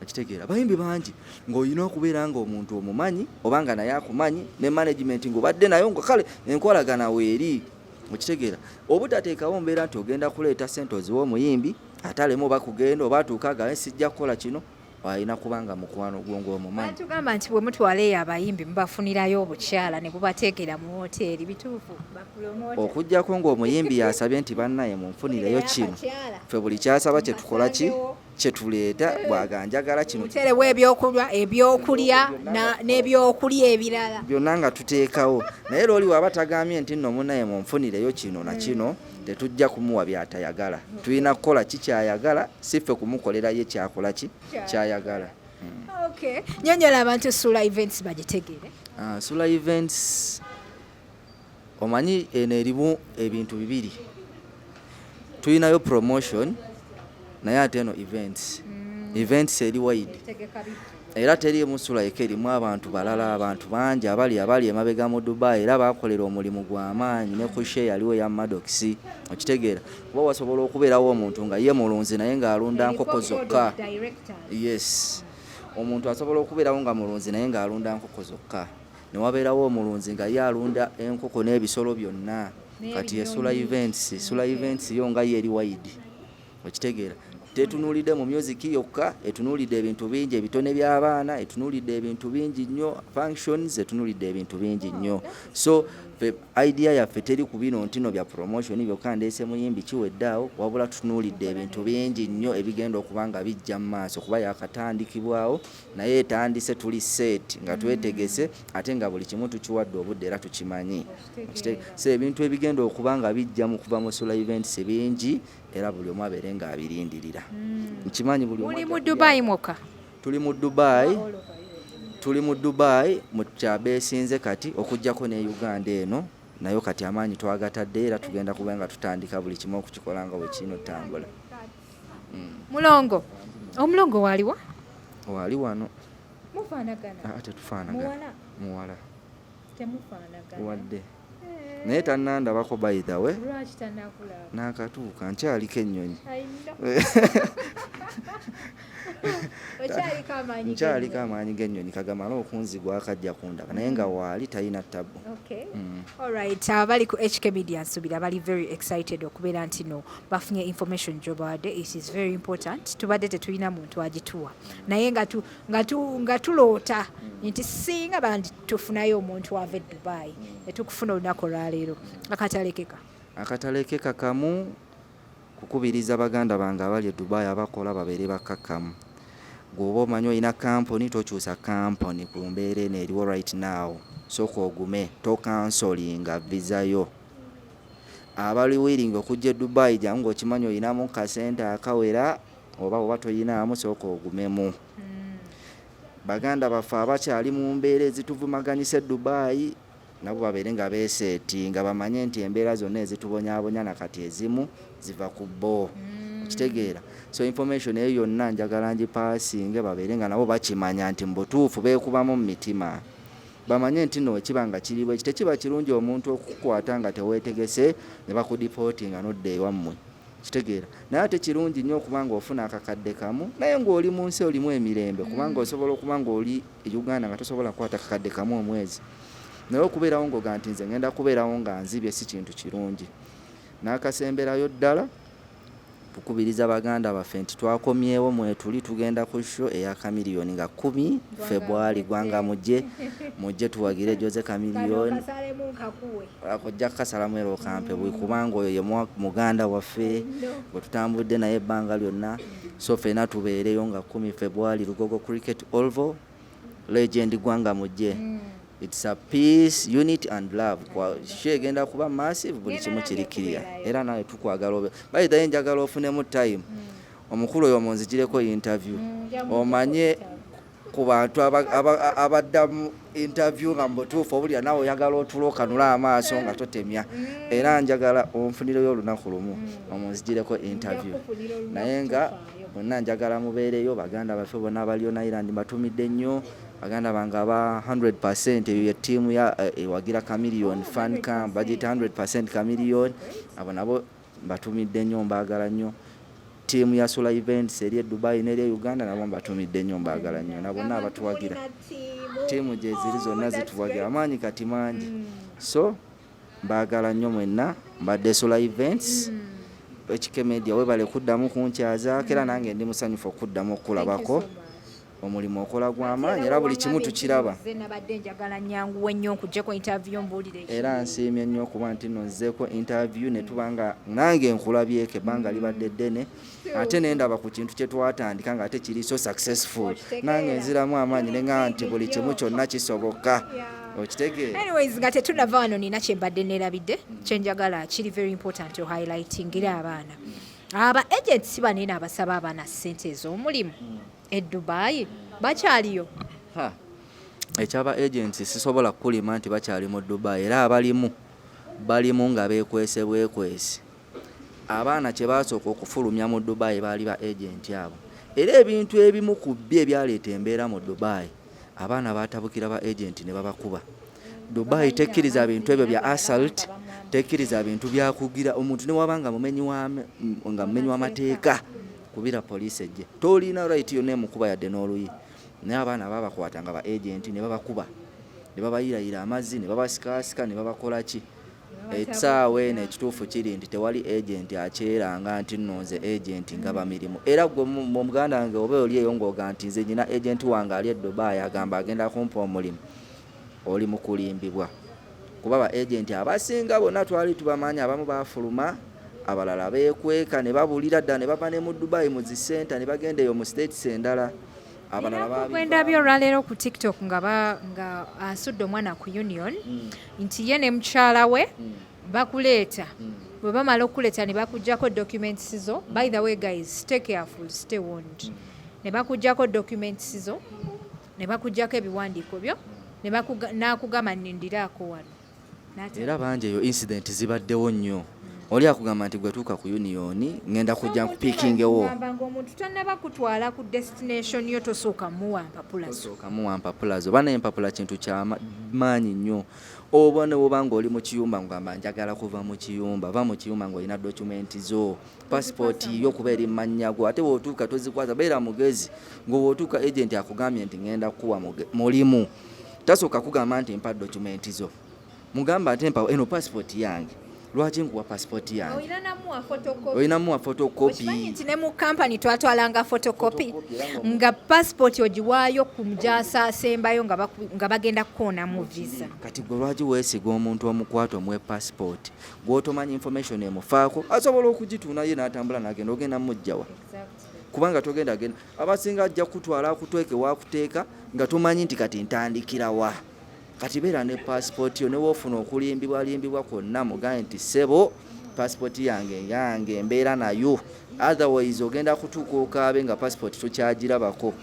okitegeera abayimbi bangi ng'olina okubeera nga omuntu omumanyi obanga naye akumanyi ne management ng'obadde nayo nga kale enkolagana weeri okitegeera obutateekawo mbeera nti ogenda kuleeta sente oziwa omuyimbi atalemu oba kugenda oba atuukagaye sijja kukola kino alina kubanga mukwano gwo ng'omumanyi. Tugamba nti bwe mutwaleeyo abayimbi mubafunirayo obukyala ne bubateekera mu woteeri bituufu okuggyako ng'omuyimbi yasabye nti bannaye munfunireyo kino ffe buli kyasaba kye tukola ki kye tuleeta bwaga njagala kino muterewo ebyokulya n'ebyokulya ebirala byonna nga tuteekawo naye lwoli waba tagambye nti nno munnaye munfunireyo kino na kino tetujja kumuwa byatayagala tulina kukola ki kyayagala si ffe kumukolera ye kyakola ki kyayagala. Nyonnyola abantu Sula Events bagitegeere. Sula Events omanyi eno erimu ebintu bibiri tulinayo promotion naye ate eno events eri wide era teriimu Sula yekka erimu abantu balala abantu bangi abali emabega mu Dubai era bakolera omulimu gw'amaanyi ne kushe yaliwo ya Maddox okitegeera oba wasobola okubeerawo omuntu nga ye mulunzi naye ng'alunda nkoko zokka yes omuntu asobola okubeerawo nga mulunzi naye ng'alunda nkoko zokka ne wabeerawo omulunzi nga ye alunda enkoko n'ebisolo byonna kati ye Sula Events yo nga ye eri wide okitegeera tetunuulidde mu music yokka etunuulidde ebintu bingi ebitone by'abaana etunuulidde ebintu bingi nnyo functions etunuulidde ebintu bingi nnyo so idea yaffe teri ku bino ntino bya promotion byokka ndeese muyimbi kiweddaawo wabula tunuulidde ebintu bingi nnyo ebigenda okuba nga bijja mu maaso kuba yakatandikibwawo naye etandise tuli set nga twetegese ate nga buli kimu tukiwadde obudde era tukimanyi so ebintu ebigenda okuba nga bijja mu kuva mu Sula Events bingi era buli omu abeere nga abirindirira nkimanyi buli omu mu Dubai mwokka tuli mu Dubai mu kyabeesinze kati okujjako ne Uganda eno nayo kati amaanyi twagatadde era tugenda kuba nga tutandika buli kimu okukikola nga bwe kirina otambula. Omulongo waliwa? Wali wano. Mufaanagana? Tetufaanagana. Muwala. Temufaanagana. Wadde. Naye tannandabako by the way. Lwaki tannakulaba? N'akatuuka nkyaliko ennyonyi. Nkyaliko amaanyi g'ennyonyi kagamala okunzigwa akajja kundaba naye nga waali talina ttabu. Alright, abali ku HK Media nsubira bali very excited okubeera nti no bafunye information gy'obadde. It is very important. Tubadde tetulina muntu agituwa naye nga tuloota nti singa bandi tufunayo omuntu ava e Dubai netukufuna olunaku olwaleero akatalekeka kamu kukubiriza baganda bange abali e Dubai abakola babeere bakakkamu gwoba omanyi olina kampuni tokyusa kampuni ku mbeera eno eriwo right now sooka ogume tokansolinga vizayo abali willing okujja e Dubai jangu ng'okimanyi olinamu kasente akawera oba toyinaamu sooka ogumemu. Baganda baffe abakyali mu mbeera ezituvumaganyisa e Dubai nabo babeere nga beeseeti nga bamanye nti embeera zonna ezitubonyaabonya nakati ezimu ziva ku bo okitegeera so information eyo yonna njagala ngipaasinge babeere nga nabo bakimanya nti mu butuufu beekubamu mu mitima bamanye nti no ekiba nga kiri bwe tekiba kirungi omuntu okukukwata nga teweetegese ne bakudipootinga nodda ewammwe kitegeera naye ate kirungi nnyo okubanga ofuna akakadde kamu naye ng'oli mu nsi olimu emirembe kubanga osobola okuba ng'oli e Uganda nga tosobola kukwata akakadde kamu omwezi naye okubeerawo ng'oga nti nze ngenda kubeerawo nga nzibye si kintu kirungi n'akasemberayo ddala tukubiriza baganda baffe nti twakomyewo mwetuli tugenda ku show eya Kamiliyoni nga 10 February gwanga mujje tuwagire Jose Kamiliyoni akojja kasalamu ero kampe bwe kubanga oyo ye muganda waffe bwe tutambudde naye ebbanga lyonna so fena tubeereyo nga 10 February Lugogo Cricket Oval legend gwanga mujje. It's a peace, unity and love. Kwa shegenda kuba massive buli kimu kirikiria. Era naye tukwagala obe. Bayi daye njagala ofunemu time. Omukulu oyo munzigireko interview. Omanye ku bantu abadda mu interview nga mubutuufu obulya nawe oyagala otulo okanula amaaso nga totemya era njagala onfunireyo olunaku lumu omunzigireko interview naye nga bonna njagala mubeereyo baganda baffe bonna abaliyo Nailand batumidde nnyo baganda bange aba 100% eyo ye ttiimu ya ewagira Chameleon fan camp bagita 100% Chameleon abo nabo batumidde nnyo mbaagala nnyo ttiimu ya Solar Events eri Dubai n'eri Uganda nabo batumidde nnyo mbaagala nnyo nabo bonna abatuwagira ttiimu gye ziri zonna zituwagira amaanyi kati mangi so mbaagala nnyo mwenna mbadde Solar Events HK Media webale kuddamu kunkyaza era nange ndi musanyufu okuddamu okulabako omulimu okola gw'amaanyi era buli kimu tukiraba era nsiimye nnyo okuba nti nozzeeko interview ne tubanga nange nkulabyeko ebbanga libadde ddene ate nendaba ku kintu kye twatandika nga ate kiri so successful nange nziramu amaanyi ne nga nti buli kimu kyonna kisoboka okitegeera. Anyways nga tetunava wano nina kye mbadde neerabidde kyenjagala kiri very important o highlightingira abaana aba agents banene abasaba abaana ssente ez'omulimu Dubai bakyaliyo ekyaba agency sisobola kukulima nti bakyali mu Dubai era balimu nga beekwese bwekwese abaana kye basooka okufulumya mu Dubai baali ba agent abo era ebintu ebimu ku bye ebyaleeta embeera mu Dubai abaana batabukira ba agent ne babakuba. Dubai tekkiriza bintu ebyo bya assault tekkiriza bintu byakugira omuntu ne wabanga mumenyi w'amateeka kubira police ejje tolina right yonna emukuba yadde n'oluyi naye abaana babakwata nga ba agent ne babakuba ne babayirayira amazzi ne babasikaasika ne babakola ki ekisaawe n'ekituufu kiri nti tewali agent akyeranga nti nnoze agent nga bamirimu era gwe mu muganda wange oba oli eyo ng'oga nti nze nyina agent wange ali e Dubai agamba agenda kumpa omulimu oli mu kulimbibwa kuba ba agent abasinga bonna twali tubamanyi abamu baafuluma abalala beekweka ne babulira dda ne bava ne mu Dubai mu zi center ne bagenda eyo mu states endala abalala babindabyo olwaleero ku TikTok nga asudde omwana ku Union nti ye ne mukyala we bakuleeta bwe bamala okuleeta ne bakuggyako documents zo by the way guys stay careful stay warned ne bakuggyako documents zo ne bakuggyako ebiwandiiko byo n'akugamba nnindiraako wano era bangi eyo incident zibaddewo nnyo oli akugamba nti gwetuuka ku Union ngenda kujja nkupiikingewo ng'omuntu tannaba kutwala ku destination yo tosooka muwa mpapula zo bana empapula kintu kyamaanyi nnyo oba ne bw'obanga oli mu kiyumba ngamba njagala kuva mu kiyumba va mu kiyumba ng'olina documenti zo passport yo kuba eri mu mannya go ate bw'otuuka tozikwaza beera mugezi ng'obw'otuuka agent akugambye nti ngenda kuwa mulimu tasooka kugamba nti mpa documenti zo mugamba ate mpa eno passport yange lwaki nkuwa passport yange olinamuwa photocopy nti ne mu company twatwalanga photocopy nga passport ogiwaayo ku mujaasa asembayo nga bagenda kukonamu visa kati gwe lwaki weesiga omuntu omukwata omwe passport gw'otomanyi information emufaako asobola okugituuna ye n'atambula n'agenda ogenda mujjawa kubanga togenda genda abasinga ajja kutwala akutweke waakuteeka nga tomanyi nti kati ntandikirawa kati beera ne passport yo ne woofuna okulimbibwa kwonna mugaye nti sebo passport yange embeera nayo otherwise ogenda kutuuka okaabe nga passport tokyagirabako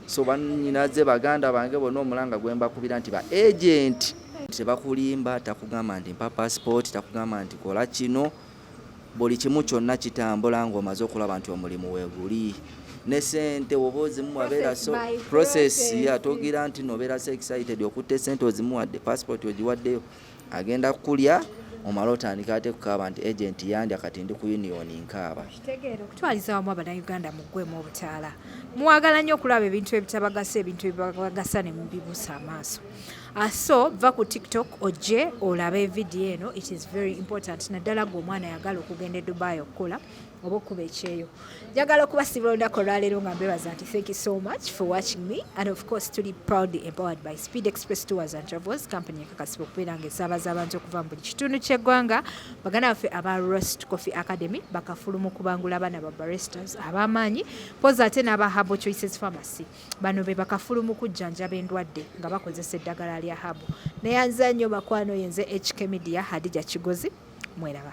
so bannyinaze baganda bange bonna omulanga gwe mbakubira nti ba agent tebakulimba takugamba nti mpa passport takugamba nti kola kino buli kimu kyonna kitambula ng'omaze okulaba nti omulimu weeguli ne sente woba ozimuwabeera so process yatogira nti nobeera so excited okutta sente ozimuwadde passport ogiwaddeyo agenda kulya omala otandika ate kukaaba nti agent yandya kati ndi ku Union nkaaba kitegeera okutwaliza wamu Abannayuganda muggwemu obutaala muwagala nnyo okulaba ebintu ebitabagasa ebintu ebibagasa ne mubibuusa amaaso so va ku TikTok ojje olabe vidiyo eno it is very important naddala gwe omwana yagala okugenda e Dubai okukola oba okuba ekyeyo njagala okubasibira olunaku olwaleero nga mbebaza nti thank you so much for watching me and of course tuli proudly empowered by Speed Express Tours and Travels company ekakasibwa okubeera nga esaabaza abantu okuva mu buli kitundu ky'eggwanga baganda baffe aba Roast Coffee Academy bakafulumu kubangula abaana ba baristas ab'amaanyi poza ate n'aba Herbal Choices Pharmacy bano be bakafulumu kujjanjaba endwadde nga bakozesa eddagala lya Herbal neyanza nnyo bakwano yenze HK Media Hadija Kigozi mweraba